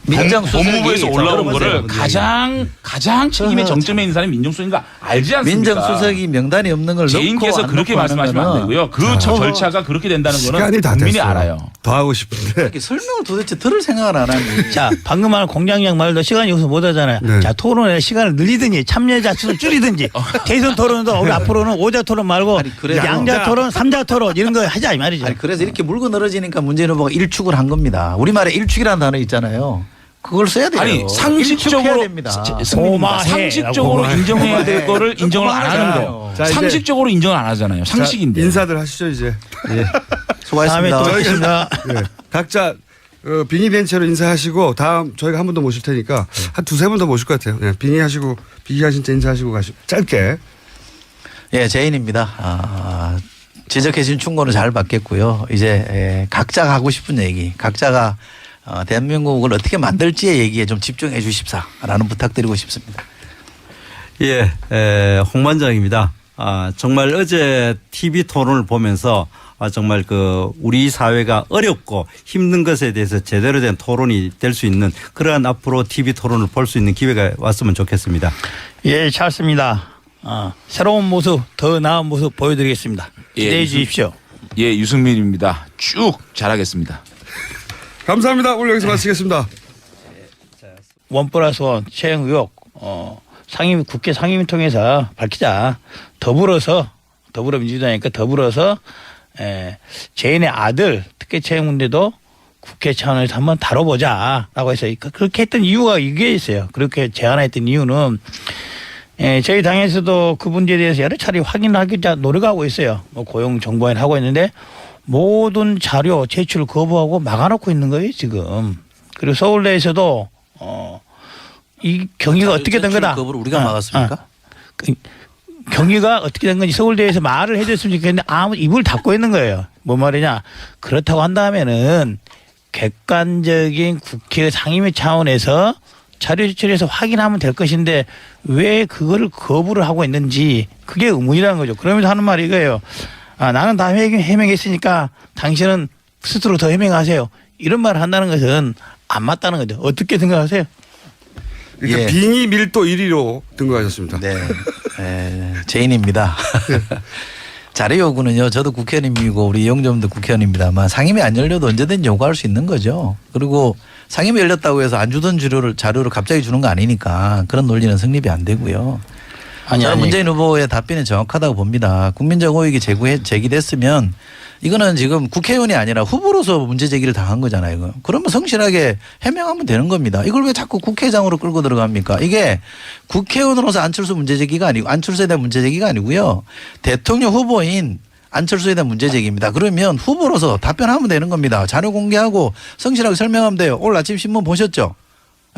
법무부에서 올라온 거를 들어보세요. 가장 책임의 정점에 있는 사람이 민정수석인가 알지 않습니까? 민정수석이 명단에 없는 걸 제인께서 넣고 그렇게 안 넣고 말씀하시면 안 되고요. 그 절차가 그렇게 된다는 거는 시간이 다 국민이 됐어요. 알아요. 더 하고 싶은데. 이렇게 설명을 도대체 들을 생각을 안 하니. 자, 방금 말한 공장장 말도 시간이 없어서 못 하잖아요. 네. 자, 토론에 시간을 늘리든지 참여자 수를 줄이든지 대선 토론도 우리 앞으로는 5자 토론 말고 아니, 그래요. 양자 토론, 3자 토론 이런 거 하자 이 말이죠. 아니 그래서 이렇게 물고 늘어지니까 문재인 후보가 일축을 한 겁니다. 우리말에 일축이라는 단어 있잖아요. 그걸 써야 돼요. 아니 일축해야 상식적으로 됩니다. 오마해. 상식적으로 라고 인정해야 될 거를 인정을 안 하는 그만하잖아요. 거. 자, 이제- 상식적으로 인정을 안 하잖아요. 상식인데. 인사들 하시죠 이제. 다음에 수고하셨습니다. 또 뵙겠습니다. 예. 각자 빙의된 채로 인사하시고 다음 저희가 한 분 더 모실 테니까 한 두세 분 더 모실 것 같아요. 예, 빙의하신 채 인사하시고 가시고 짧게. 예, 제인입니다. 지적해 주신 충고는 잘 받겠고요. 이제 각자가 하고 싶은 얘기, 각자가 대한민국을 어떻게 만들지의 얘기에 좀 집중해 주십사라는 부탁드리고 싶습니다. 예, 홍반장입니다. 정말 어제 TV 토론을 보면서 정말 우리 사회가 어렵고 힘든 것에 대해서 제대로 된 토론이 될 수 있는 그러한 앞으로 TV 토론을 볼 수 있는 기회가 왔으면 좋겠습니다. 예, 찰스입니다. 새로운 모습, 더 나은 모습 보여드리겠습니다. 기대해 예, 주십시오. 예, 유승민입니다. 쭉 잘하겠습니다. 감사합니다. 오늘 여기서 마치겠습니다. 1+1 채용 의혹 국회 상임위 통해서 밝히자. 더불어민주당이니까 더불어서 제인의 아들 특혜 채용 문제도 국회 차원에서 한번 다뤄보자라고 해서 그렇게 했던 이유가 이게 있어요. 그렇게 제안했던 이유는 저희 당에서도 그 문제에 대해서 여러 차례 확인하기 위해 노력하고 있어요. 고용 정보회를 하고 있는데 모든 자료 제출 거부하고 막아놓고 있는 거예요 지금. 그리고 서울대에서도 이 경위가 어떻게 된 거다. 그걸 우리가 막았습니까? 경위가 어떻게 된 건지 서울대에서 말을 해줬으면 좋겠는데 아무 입을 닫고 있는 거예요. 뭔 말이냐. 그렇다고 한다면은 객관적인 국회 상임위 차원에서 자료 제출해서 확인하면 될 것인데 왜 그거를 거부를 하고 있는지 그게 의문이라는 거죠. 그러면서 하는 말이 이거예요. 나는 다 해명했으니까 당신은 스스로 더 해명하세요. 이런 말을 한다는 것은 안 맞다는 거죠. 어떻게 생각하세요? 일단 예. 빙의 밀도 1위로 등극하셨습니다. 네, 제인입니다. 자료 요구는요. 저도 국회의원이고 우리 이용점도 국회의원입니다만 상임위 안 열려도 언제든지 요구할 수 있는 거죠. 그리고 상임위 열렸다고 해서 안 주던 자료를 갑자기 주는 거 아니니까 그런 논리는 성립이 안 되고요. 저는 문재인 후보의 답변이 정확하다고 봅니다. 국민적 의혹이 제기됐으면 이거는 지금 국회의원이 아니라 후보로서 문제 제기를 당한 거잖아요. 이거. 그러면 성실하게 해명하면 되는 겁니다. 이걸 왜 자꾸 국회의장으로 끌고 들어갑니까? 이게 국회의원으로서 안철수 문제 제기가 아니고 안철수에 대한 문제 제기가 아니고요. 대통령 후보인 안철수에 대한 문제 제기입니다. 그러면 후보로서 답변하면 되는 겁니다. 자료 공개하고 성실하게 설명하면 돼요. 오늘 아침 신문 보셨죠?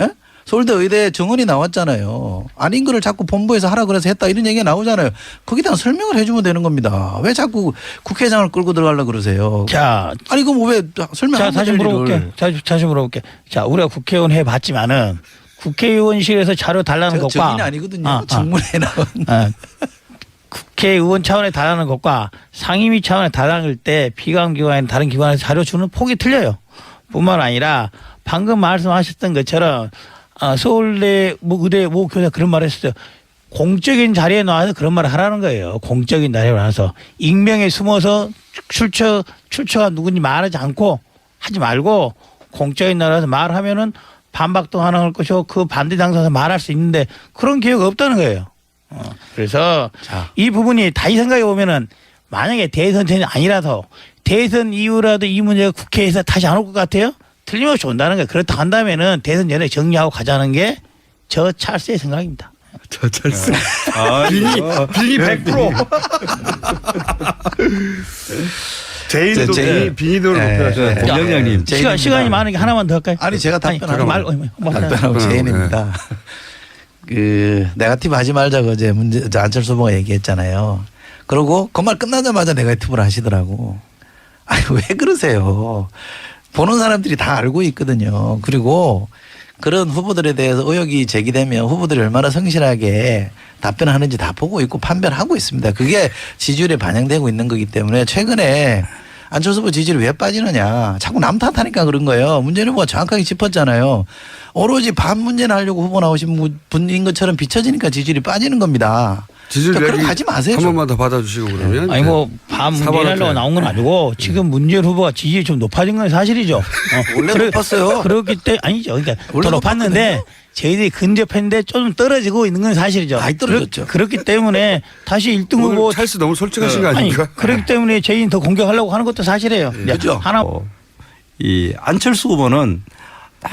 예? 서울대 의대 정원이 나왔잖아요. 아닌 거를 자꾸 본부에서 하라 그래서 했다 이런 얘기가 나오잖아요. 거기에 대한 설명을 해주면 되는 겁니다. 왜 자꾸 국회의장을 끌고 들어가려고 그러세요? 자, 아니 그럼 왜 설명 안 다시 해줄 물어볼게. 일을. 다시 물어볼게. 자, 우리가 국회의원 해봤지만은 국회의원실에서 자료 달라는 것과 증인이 아니거든요. 직문에 나온. 국회의원 차원에 달하는 것과 상임위 차원에 달하는 때 피감기관이나 다른 기관에서 자료 주는 폭이 틀려요. 뿐만 아니라 방금 말씀하셨던 것처럼 서울대 의대 모 교사 그런 말을 했어요. 공적인 자리에 나와서 그런 말을 하라는 거예요. 공적인 자리에 나와서 익명에 숨어서 출처가 누군지 말하지 않고 하지 말고 공적인 나라에서 말하면은 반박도 가능할 것이고 그 반대 당사자에서 말할 수 있는데 그런 기회가 없다는 거예요. 그래서 이 부분이 다시 생각해 보면은 만약에 대선이 아니라서 대선 이후라도 이 문제가 국회에서 다시 안 올 것 같아요? 틀림없이 온다는 거예요. 그렇다 한다면은 대선 전에 정리하고 가자는 게 저 찰스의 생각입니다. 저 찰스. 빙의 100%. 제인도 빙의도를 높여하셔야 돼요. 공장장님. 시간이 많으니까 하나만 더 할까요? 아니 제가 답변하고 그럼, 제인입니다. 그 네거티브 하지 말자고 어제 안철수 후보가 얘기했잖아요. 그러고 그 말 끝나자마자 네거티브를 하시더라고. 아니 왜 그러세요? 보는 사람들이 다 알고 있거든요. 그리고 그런 후보들에 대해서 의혹이 제기되면 후보들이 얼마나 성실하게 답변하는지 다 보고 있고 판별하고 있습니다. 그게 지지율에 반영되고 있는 거기 때문에 최근에 안철수 후보 지지율이 왜 빠지느냐. 자꾸 남 탓하니까 그런 거예요. 문재인 후보가 정확하게 짚었잖아요. 오로지 반 문제는 하려고 후보 나오신 분인 것처럼 비춰지니까 지지율이 빠지는 겁니다. 지지율 그러니까 얘기 하지 마세요. 한 번만 더 받아주시고 그러면. 아니 뭐반 문제하려고 나온 건 아니고 지금 문재인 후보가 지지율이 좀 높아진 건 사실이죠. 원래 높았어요. 그렇기 때문에 아니죠. 그러니까 원래 더 높았는데 저희들이 근접했는데 좀 떨어지고 있는 건 사실이죠. 많이 떨어졌죠. 그렇기 때문에 다시 1등 오늘 후보 찰스 너무 솔직하신 거 아니 아닙니까? 그렇기 때문에 저희는 더 공격하려고 하는 것도 사실이에요. 그렇죠. 하나 이 안철수 후보는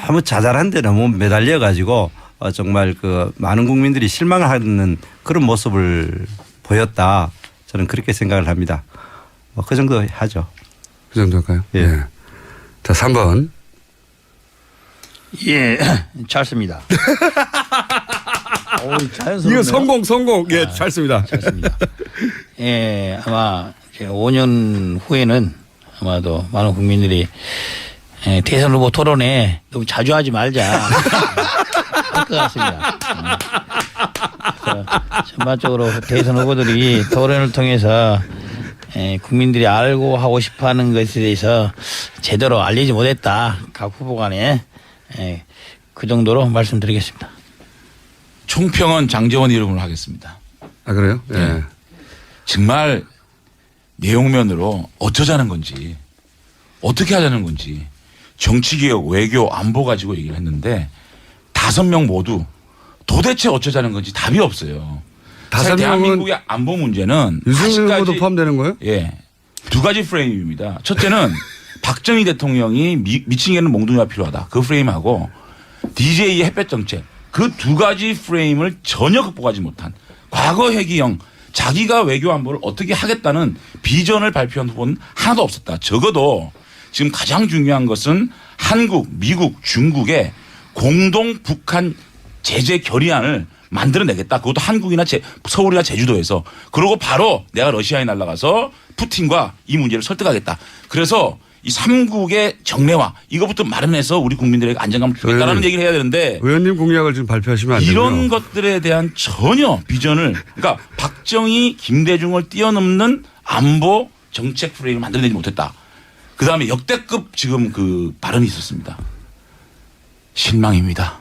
너무 자잘한데 너무 매달려 가지고 정말 그 많은 국민들이 실망을 하는 그런 모습을 보였다. 저는 그렇게 생각을 합니다. 그 정도 하죠. 그 정도 할까요? 예. 자, 3번. 예, 잘 씁니다. 자연스럽네요. 이거 성공. 예, 잘 씁니다. 잘 씁니다. 예, 아마 5년 후에는 아마도 많은 국민들이 대선 후보 토론에 너무 자주 하지 말자 할 것 같습니다. 그래서 전반적으로 대선 후보들이 토론을 통해서 국민들이 알고 하고 싶어하는 것에 대해서 제대로 알리지 못했다. 각 후보 간에 그 정도로 말씀드리겠습니다. 총평은 장제원 이름으로 하겠습니다. 아, 그래요? 예. 네. 정말 내용면으로 어쩌자는 건지 어떻게 하자는 건지 정치개혁, 외교, 안보 가지고 얘기를 했는데 5명 모두 도대체 어쩌자는 건지 답이 없어요. 사실 5명은 대한민국의 안보 문제는 유승민 후보도 아직까지 포함되는 거예요? 예, 2가지 프레임입니다. 첫째는 박정희 대통령이 미친개는 몽둥이가 필요하다. 그 프레임하고 DJ의 햇볕 정책 그 2가지 프레임을 전혀 극복하지 못한 과거 회기형 자기가 외교 안보를 어떻게 하겠다는 비전을 발표한 후보는 하나도 없었다. 적어도 지금 가장 중요한 것은 한국, 미국, 중국의 공동 북한 제재 결의안을 만들어내겠다. 그것도 한국이나 서울이나 제주도에서. 그리고 바로 내가 러시아에 날아가서 푸틴과 이 문제를 설득하겠다. 그래서 이 3국의 정례화 이거부터 마련해서 우리 국민들에게 안정감을 주겠다라는 얘기를 해야 되는데 의원님 공약을 좀 발표하시면 안 되고요. 이런 것들에 대한 전혀 비전을 그러니까 박정희, 김대중을 뛰어넘는 안보 정책 프레임을 만들어내지 못했다. 그다음에 역대급 지금 그 발언이 있었습니다. 실망입니다.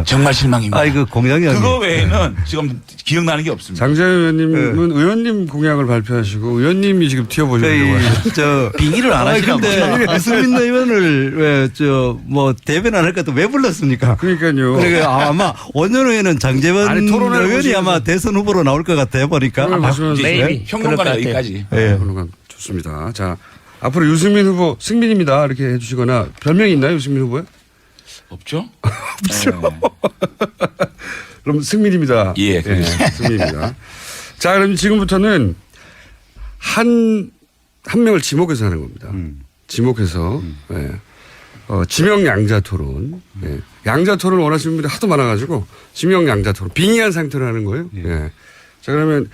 정말 실망입니다. 그 공약이 그거 외에는 지금 기억나는 게 없습니다. 장재현 의원님은 의원님 공약을 발표하시고 의원님이 지금 튀어보시려고 하시죠. 저 빙의를 안 하시라고. 근데 유승민 의원을 왜 대변 안 할 것도 왜 불렀습니까? 그러니까요. 그러니까 아마 5년 후에는 장재원 아니, 토론을 의원이 보시면서- 아마 대선 후보로 나올 것 같아 보니까. 토론을 보시면서 네. 평론가는 그럴 것 여기까지. 예. 그런 좋습니다. 자, 앞으로 유승민 후보 승민입니다. 이렇게 해주시거나 별명이 있나요, 유승민 후보에? 없죠? 그럼 승민입니다. 예, 그렇습니다. 승민입니다. 자, 그럼 지금부터는 한 명을 지목해서 하는 겁니다. 지목해서 예. 지명 양자 토론. 예. 양자 토론 원하시는 분들이 하도 많아가지고 지명 양자 토론 빙의한 상태로 하는 거예요. 예. 자, 그러면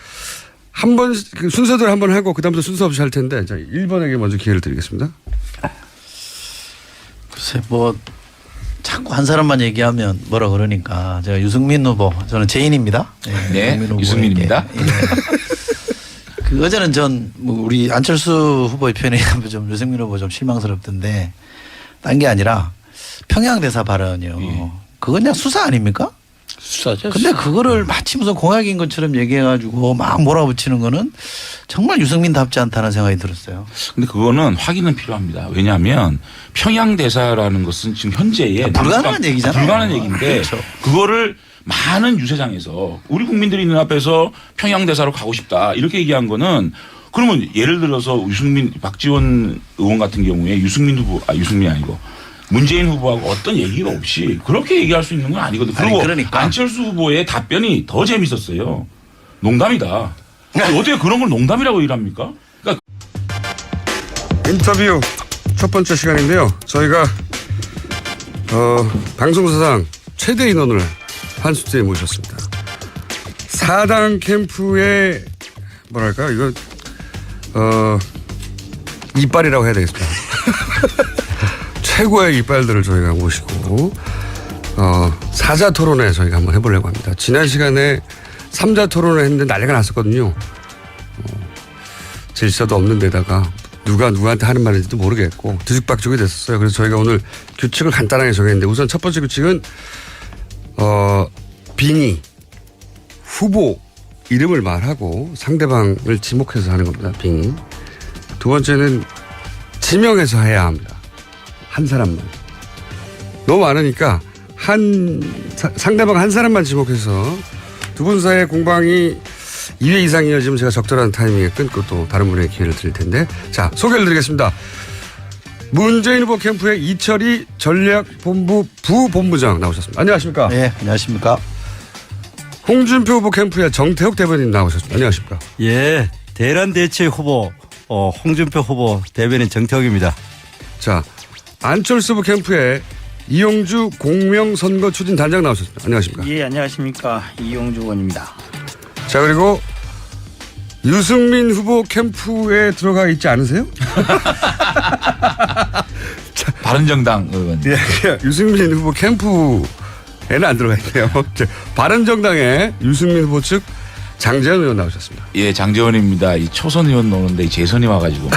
한 번 순서대로 한 번 하고 그다음부터 순서 없이 할 텐데 자, 1번에게 먼저 기회를 드리겠습니다. 글쎄 자꾸 한 사람만 얘기하면 뭐라 그러니까 제가 유승민 후보 저는 제인입니다. 네, 유승민입니다. 그 어제는 우리 안철수 후보의 표현에 좀 유승민 후보 좀 실망스럽던데 딴 게 아니라 평양 대사 발언이요. 그건 그냥 수사 아닙니까? 수사죠. 근데 그거를 마치 무슨 공약인 것처럼 얘기해가지고 막 몰아붙이는 거는 정말 유승민답지 않다는 생각이 들었어요. 근데 그거는 확인은 필요합니다. 왜냐하면 평양 대사라는 것은 지금 현재의 불가능한 얘기잖아요. 불가능한 얘기인데 그렇죠. 그거를 많은 유세장에서 우리 국민들이 있는 앞에서 평양 대사로 가고 싶다 이렇게 얘기한 거는 그러면 예를 들어서 박지원 의원 같은 경우에 유승민이 아니고 문재인 후보하고 어떤 얘기가 없이 그렇게 얘기할 수 있는 건 아니거든요. 그리고 그러니까. 안철수 후보의 답변이 더 재밌었어요. 농담이다. 어떻게 그런 걸 농담이라고 일합니까? 그러니까 인터뷰 첫 번째 시간인데요. 저희가 방송사상 최대 인원을 한 수제에 모셨습니다. 4당 캠프의 뭐랄까 이거 이빨이라고 해야 되겠습니다. 최고의 이빨들을 저희가 모시고 사자 토론회 저희가 한번 해보려고 합니다. 지난 시간에 3자 토론을 했는데 난리가 났었거든요. 질서도 없는 데다가 누가 누구한테 하는 말인지도 모르겠고 뒤죽박죽이 됐었어요. 그래서 저희가 오늘 규칙을 간단하게 정했는데 우선 첫 번째 규칙은 빙의 후보 이름을 말하고 상대방을 지목해서 하는 겁니다. 빙의. 두 번째는 지명해서 해야 합니다. 한 사람만. 너무 많으니까 상대방 한 사람만 지목해서 두 분 사이의 공방이 2회 이상 이어지면 제가 적절한 타이밍에 끊고 또 다른 분에게 기회를 드릴 텐데 자 소개를 드리겠습니다. 문재인 후보 캠프의 이철희 전략본부 부본부장 나오셨습니다. 안녕하십니까? 네, 안녕하십니까? 홍준표 후보 캠프의 정태욱 대변인 나오셨습니다. 안녕하십니까? 예, 대란 대체 후보 홍준표 후보 대변인 정태욱입니다. 자, 안철수 후보 캠프의 이용주 공명선거 추진 단장 나오셨습니다. 안녕하십니까? 예, 안녕하십니까. 이용주 의원입니다. 자, 그리고 유승민 후보 캠프에 들어가 있지 않으세요? 바른정당 의원. 예, 유승민 후보 캠프에는 안 들어가 있네요. 바른정당의 유승민 후보 측 장재현 의원 나오셨습니다. 예, 장재원입니다. 이 초선 의원 오는데 재선이 와가지고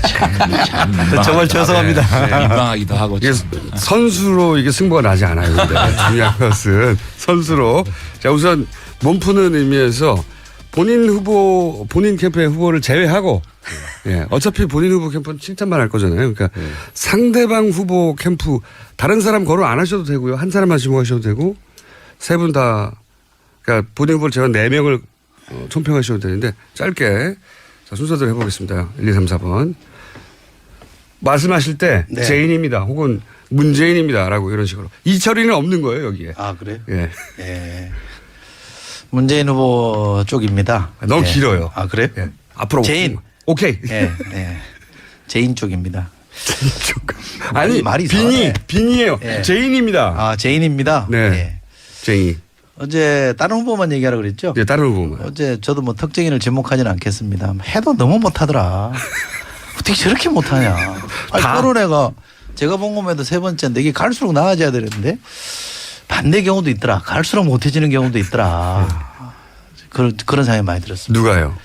참 정말 죄송합니다. 민망하기도 하고. 이게 선수로 이게 승부가 나지 않아요. 근데 중요한 것은 선수로. 자, 우선 몸 푸는 의미에서 본인 캠프의 후보를 제외하고, 예, 어차피 본인 후보 캠프는 칭찬만 할 거잖아요. 그러니까 상대방 후보 캠프 다른 사람 거론 안 하셔도 되고요. 한 사람만 지목하셔도 되고, 세 분 다, 그러니까 본인 후보를 제가 4명을 총평하셔도 되는데 짧게 자, 순서대로 해보겠습니다. 1, 2, 3, 4번. 말씀하실 때 네. 제인입니다. 혹은 문재인입니다라고 이런 식으로. 이철이는 없는 거예요, 여기에. 아, 그래요? 예. 예. 문재인 후보 쪽입니다. 너무 예. 길어요. 아, 그래요? 예. 앞으로 제인. 오케이. 예, 예. 제인 쪽입니다. 아니 말이 빈이에요. 예. 제인입니다. 아, 제인입니다. 네. 예. 제인. 어제 다른 후보만 얘기하라 그랬죠? 예, 다른 후보만. 어제 저도 뭐 특정인을 지목하지는 않겠습니다. 해도 너무 못하더라. 어떻게 저렇게 못하냐. 아니, 코로나가 제가 본 것만 해도 3번째인데 이게 갈수록 나아져야 되는데 반대 경우도 있더라. 갈수록 못해지는 경우도 있더라. 그런 생각이 많이 들었습니다. 누가요?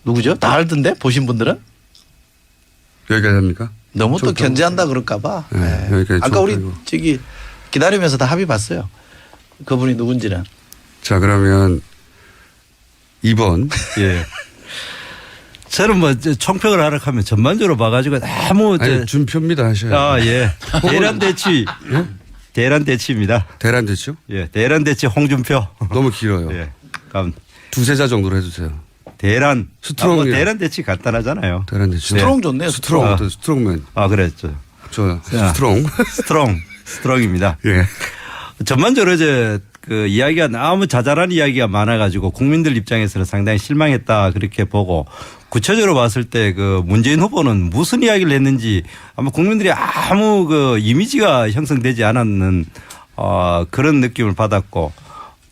누구죠? 다 알던데 보신 분들은? 여기까지 합니까? 너무 또 좀 견제한다 그럴까 봐. 네, 네. 여기까지 아까 좀 우리 하고. 저기 기다리면서 다 합의 봤어요. 그분이 누군지는. 자, 그러면 2번. 예. 저는 뭐 총평을 하라 하면 전반적으로 봐가지고 너무 아니, 준표입니다 하셔야. 아, 예. 대란 대치. 대란 대치입니다. 대란 됐죠? 예. 대란 대치 홍준표. 너무 길어요. 예. 그럼 두세 자 정도로 해주세요. 대란. 스트롱이요. 뭐 대란 대치 간단하잖아요. 대란 됐죠. 스트롱 좋네요. 스트롱. 아. 스트롱맨. 아, 그랬죠. 저 야. 스트롱. 스트롱입니다. 예. 전반적으로 이제 그 이야기가 너무 자잘한 이야기가 많아가지고 국민들 입장에서는 상당히 실망했다 그렇게 보고 구체적으로 봤을 때 그 문재인 후보는 무슨 이야기를 했는지 아마 국민들이 아무 그 이미지가 형성되지 않았는 그런 느낌을 받았고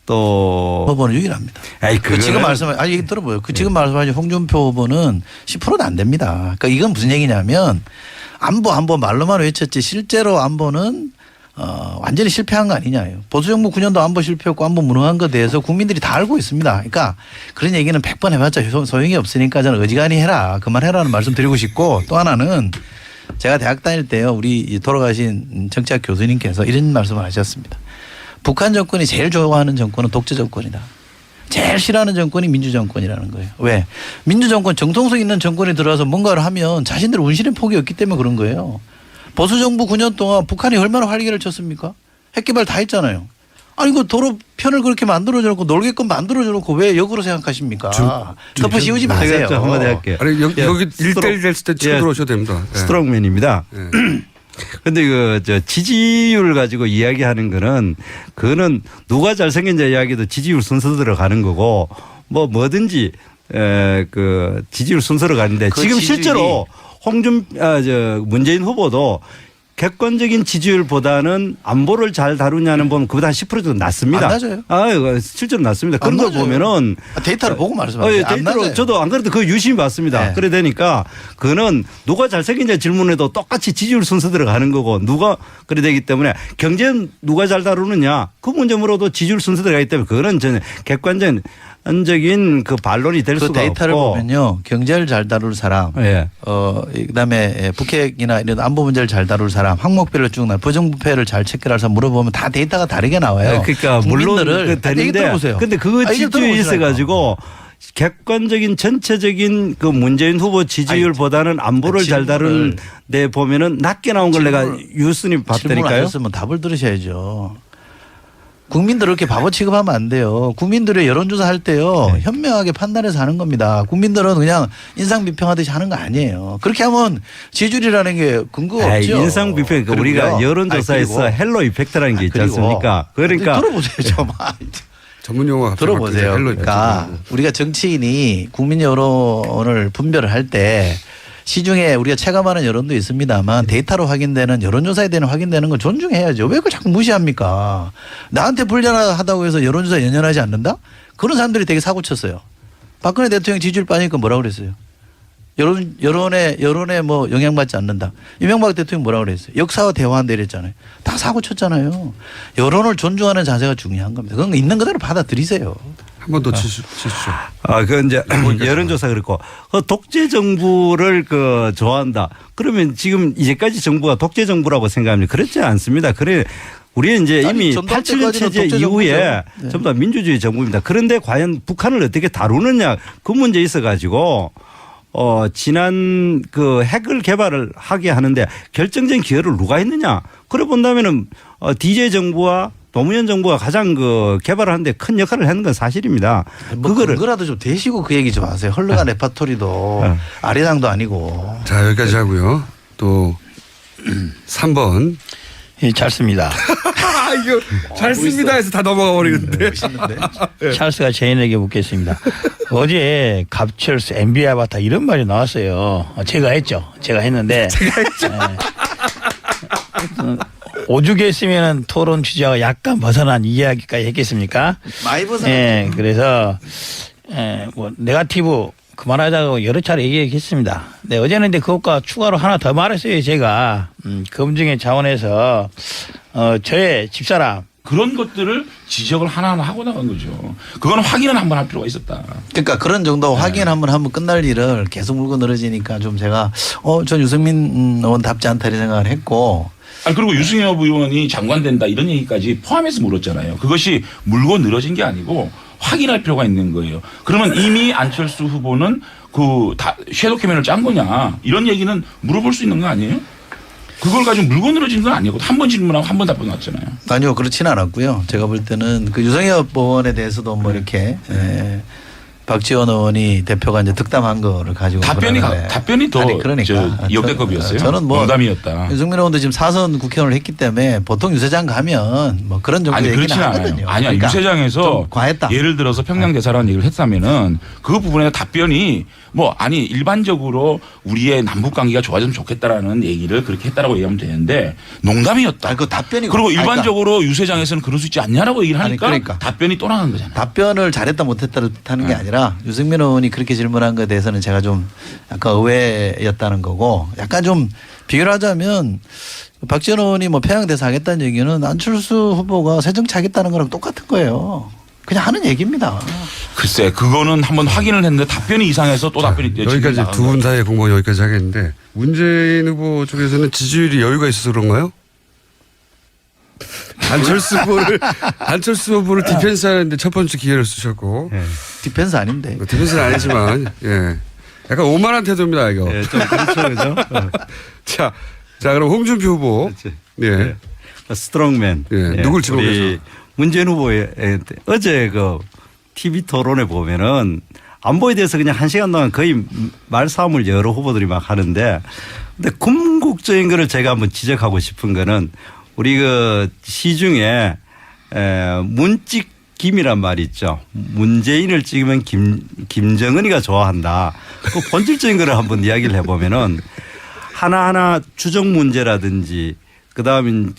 또 후보는 유일합니다. 아이 그 지금 아니 얘기 들어보요. 그 지금 말씀하신 홍준표 후보는 10%도 안 됩니다. 그러니까 이건 무슨 얘기냐면 안보 말로만 외쳤지 실제로 안보는 완전히 실패한 거 아니냐요. 보수정부 9년도 안보 실패했고 안보 무능한 것에 대해서 국민들이 다 알고 있습니다. 그러니까 그런 얘기는 100번 해봤자 소용이 없으니까 저는 어지간히 해라. 그만해라는 말씀 드리고 싶고 또 하나는 제가 대학 다닐 때요. 우리 돌아가신 정치학 교수님께서 이런 말씀을 하셨습니다. 북한 정권이 제일 좋아하는 정권은 독재 정권이다. 제일 싫어하는 정권이 민주정권이라는 거예요. 왜? 민주정권 정통성 있는 정권이 들어와서 뭔가를 하면 자신들 운신의 폭이 없기 때문에 그런 거예요. 보수정부 9년 동안 북한이 얼마나 활기를 쳤습니까? 핵개발 다 했잖아요. 아니 그 도로 편을 그렇게 만들어줘놓고 놀게끔 만들어줘놓고 왜 역으로 생각하십니까? 덮어 씌우지 마세요. 제가 한마디 할게요. 아니 여기 예, 1대1 됐을 때 치고 예, 들어오셔도 됩니다. 예. 스트롱맨입니다. 근데 저 지지율 가지고 이야기하는 그거는 누가 잘생긴자 이야기도 지지율 순서 들어가는 거고 뭐든지 그 지지율 순서로 가는데 그 지금 지지율이 실제로 문재인 후보도 객관적인 지지율보다는 안보를 잘 다루냐는 건 그보다 한 10% 정도 낮습니다. 안 낮아요. 아, 실제로 낮습니다. 그런 걸 낮아요. 보면은 데이터를 보고 말씀하세요. 예, 안 데이터로 낮아요. 저도 안 그래도 그 유심히 봤습니다. 네. 그래 되니까 그거는 누가 잘생긴지 질문에도 똑같이 지지율 순서 들어가는 거고 누가 그래 되기 때문에 경제는 누가 잘 다루느냐 그 문제 물어도 지지율 순서 들어가기 때문에 그거는 저는 객관적인 그 반론이 될 그 수가 데이터를 없고. 보면요. 경제를 잘 다룰 사람, 예. 그다음에 북핵이나 이런 안보 문제를 잘 다룰 사람, 항목별로 쭉 나 부정부패를 잘 체크해서 물어보면 다 데이터가 다르게 나와요. 그러니까 물론 국민들을 그 되는데 들어보세요. 근데 그거 아, 이게 지지율이 들어보시라니까. 있어가지고 객관적인 전체적인 그 문재인 후보 지지율보다는 안보를 잘 다루는 데 보면은 낮게 나온 걸 내가 유순위 질문을 봤다니까요. 하셨으면 답을 들으셔야죠. 국민들을 이렇게 바보 취급하면 안 돼요. 국민들의 여론조사 할 때요. 현명하게 판단해서 하는 겁니다. 국민들은 그냥 인상 비평하듯이 하는 거 아니에요. 그렇게 하면 지지율이라는 게 근거가 없죠. 인상 비평 그 우리가 그리고요. 여론조사에서 아니, 헬로 이펙트라는 게 있지 그리고 않습니까? 그러니까 들어보세요. 좀. 전문 용어가 갑자기 들어보세요. 바뀌네. 그러니까 우리가 정치인이 국민 여론을 분별을 할 때 시중에 우리가 체감하는 여론도 있습니다만 데이터로 확인되는 여론조사에 대한 확인되는 걸 존중해야죠. 왜 그걸 자꾸 무시합니까? 나한테 불리하다고 해서 여론조사 연연하지 않는다? 그런 사람들이 되게 사고 쳤어요. 박근혜 대통령 지지율 빠지니까 뭐라고 그랬어요? 여론에 뭐 영향받지 않는다. 이명박 대통령 뭐라고 그랬어요? 역사와 대화한다 이랬잖아요. 다 사고 쳤잖아요. 여론을 존중하는 자세가 중요한 겁니다. 그건 있는 그대로 받아들이세요. 한 번 더 치시죠. 그 이제 여론조사 그렇고 독재 정부를 좋아한다. 그러면 지금 이제까지 정부가 독재 정부라고 생각합니다. 그렇지 않습니다. 그래 우리는 이제 아니, 이미 전두환 87년 체제 독재 이후에 정부죠. 네. 전부 다 민주주의 정부입니다. 그런데 과연 북한을 어떻게 다루느냐 그 문제 있어 가지고 지난 핵을 개발을 하게 하는데 결정적인 기여를 누가 했느냐? 그래 본다면은 DJ 정부와 노무현 정부가 가장 개발을 하는데 큰 역할을 했는 건 사실입니다. 뭐 그거라도 좀 대시고 그 얘기 좀 하세요. 헐렁한 레파토리도 아리랑도 아니고. 자, 여기까지 하고요. 또 3번. 예, 잘 씁니다. 이거 잘 씁니다 해서 다 넘어가 버리는데. 찰스가 제인에게 묻겠습니다. 어제 갑철스 NBA 아바타 이런 말이 나왔어요. 제가 했죠. 제가 했는데. 오죽 했으면 토론 주제와 약간 벗어난 이야기까지 했겠습니까? 많이 벗어나. 예, 그래서 뭐 네거티브 그만하자고 여러 차례 얘기했습니다. 네, 어제는 근데 그것과 추가로 하나 더 말했어요. 제가 검증의 차원에서 저의 집사람 그런 것들을 지적을 하나하나 하고 나간 거죠. 그거는 확인을 한번 할 필요가 있었다. 그러니까 그런 정도 확인 한번 하면 끝날 일을 계속 물고 늘어지니까 좀 제가 전 유승민 의원답지 않다 이런 생각을 했고. 아니 그리고 유승엽 의원이 장관 된다 이런 얘기까지 포함해서 물었잖아요. 그것이 물고 늘어진 게 아니고 확인할 필요가 있는 거예요. 그러면 이미 안철수 후보는 섀도우 캐면을 짠 거냐 이런 얘기는 물어볼 수 있는 거 아니에요? 그걸 가지고 물고 늘어진 건 아니고 한 번 질문하고 한 번 답변 왔잖아요. 아니요, 그렇지는 않았고요. 제가 볼 때는 그 유성엽 의원에 대해서도 뭐 이렇게 박지원 의원이 대표가 이제 득담한 거를 가지고 답변이 더 역대급이었어요. 저는 뭐 농담이었다. 유승민 의원도 지금 4선 국회의원을 했기 때문에 보통 유세장 가면 뭐 그런 정도 얘기는 그렇지는 하거든요. 않아요. 아니야 그러니까 유세장에서 좀 과했다. 예를 들어서 평양 대사라는 얘기를 했다면은 그 부분에 답변이 일반적으로 우리의 남북 관계가 좋아졌으면 좋겠다라는 얘기를 그렇게 했다라고 얘기하면 되는데 농담이었다. 그 답변이 그리고 일반적으로 유세장에서는 그럴 수 있지 않냐라고 얘기를 하니까 그러니까. 답변이 또 나간 거잖아요. 답변을 잘했다 못했다 하는 게 아니라 유승민 의원이 그렇게 질문한 것에 대해서는 제가 좀 약간 의외였다는 거고 약간 좀 비교를 하자면 박지원 의원이 뭐 평양대사 하겠다는 얘기는 안철수 후보가 새정치 하겠다는 거랑 똑같은 거예요. 그냥 하는 얘기입니다. 글쎄 그거는 한번 확인을 했는데 답변이 이상해서 또 답변이 여기까지 두 분 사이의 공방 여기까지 하겠는데 문재인 후보 쪽에서는 지지율이 여유가 있어서 그런가요? 안철수 후보를 디펜스 하는데 첫 번째 기회를 쓰셨고. 디펜스 아닌데. 디펜스는 아니지만, 예. 약간 오만한 태도입니다, 이거. 예, 좀 그렇죠, 그죠? 자, 그럼 홍준표 후보. 그렇지. 예. 스트롱맨. 예, 누굴 지목해서? 우리 문재인 후보의 어제 TV 토론에 보면은 안보에 대해서 그냥 1시간 동안 거의 말싸움을 여러 후보들이 막 하는데 근데 궁극적인 거를 제가 한번 지적하고 싶은 거는 우리 시중에 문찍김이란 말이 있죠. 문재인을 찍으면 김정은이가 좋아한다. 그 본질적인 거를 한번 이야기를 해보면은 하나하나 추정 문제라든지 그다음에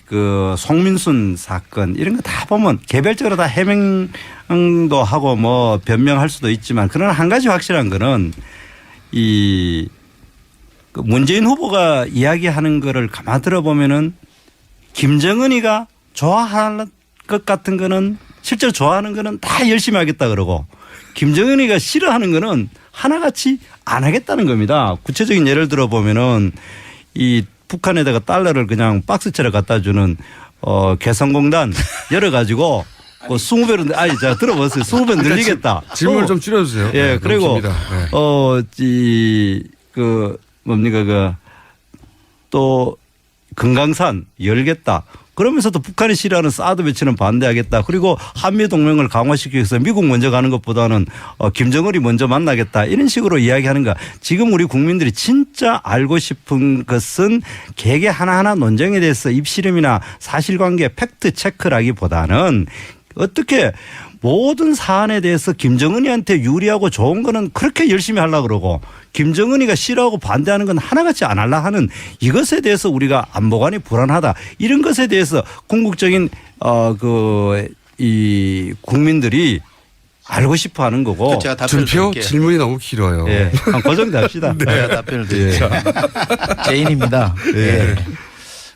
송민순 사건 이런 거 다 보면 개별적으로 다 해명도 하고 뭐 변명할 수도 있지만 그러나 한 가지 확실한 거는 문재인 후보가 이야기하는 거를 가만 들어보면은 김정은이가 좋아하는 것 같은 거는 실제로 좋아하는 거는 다 열심히 하겠다 그러고 김정은이가 싫어하는 거는 하나같이 안 하겠다는 겁니다. 구체적인 예를 들어보면은 북한에다가 달러를 그냥 박스채로 갖다 주는 개성공단 열어가지고 20배로 자 들어보세요. 20배 늘리겠다. 질문을 좀 줄여주세요. 예, 그리고 뭡니까 또 금강산 열겠다. 그러면서도 북한이 싫어하는 사드 배치는 반대하겠다. 그리고 한미 동맹을 강화시키기 위해서 미국 먼저 가는 것보다는 김정은이 먼저 만나겠다. 이런 식으로 이야기하는 거. 지금 우리 국민들이 진짜 알고 싶은 것은 개개 하나하나 논쟁에 대해서 입씨름이나 사실관계 팩트 체크라기보다는 어떻게 모든 사안에 대해서 김정은이한테 유리하고 좋은 거는 그렇게 열심히 하려고 그러고 김정은이가 싫어하고 반대하는 건 하나같이 안 하려 하는 이것에 대해서 우리가 안보관이 불안하다. 이런 것에 대해서 궁극적인 이 국민들이 알고 싶어 하는 거고. 제가 답변을 준표 드릴게요. 질문이 너무 길어요. 예. 그 정도 합시다. 제가 답변을 드릴게요. 제인입니다. 예.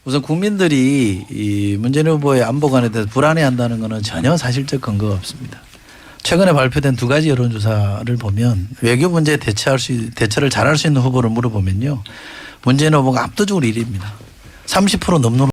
우선 국민들이 이 문재인 후보의 안보관에 대해서 불안해한다는 것은 전혀 사실적 근거가 없습니다. 최근에 발표된 2가지 여론조사를 보면 외교 문제에 대처를 잘할 수 있는 후보를 물어보면요. 문재인 후보가 압도적으로 1위입니다. 30% 넘는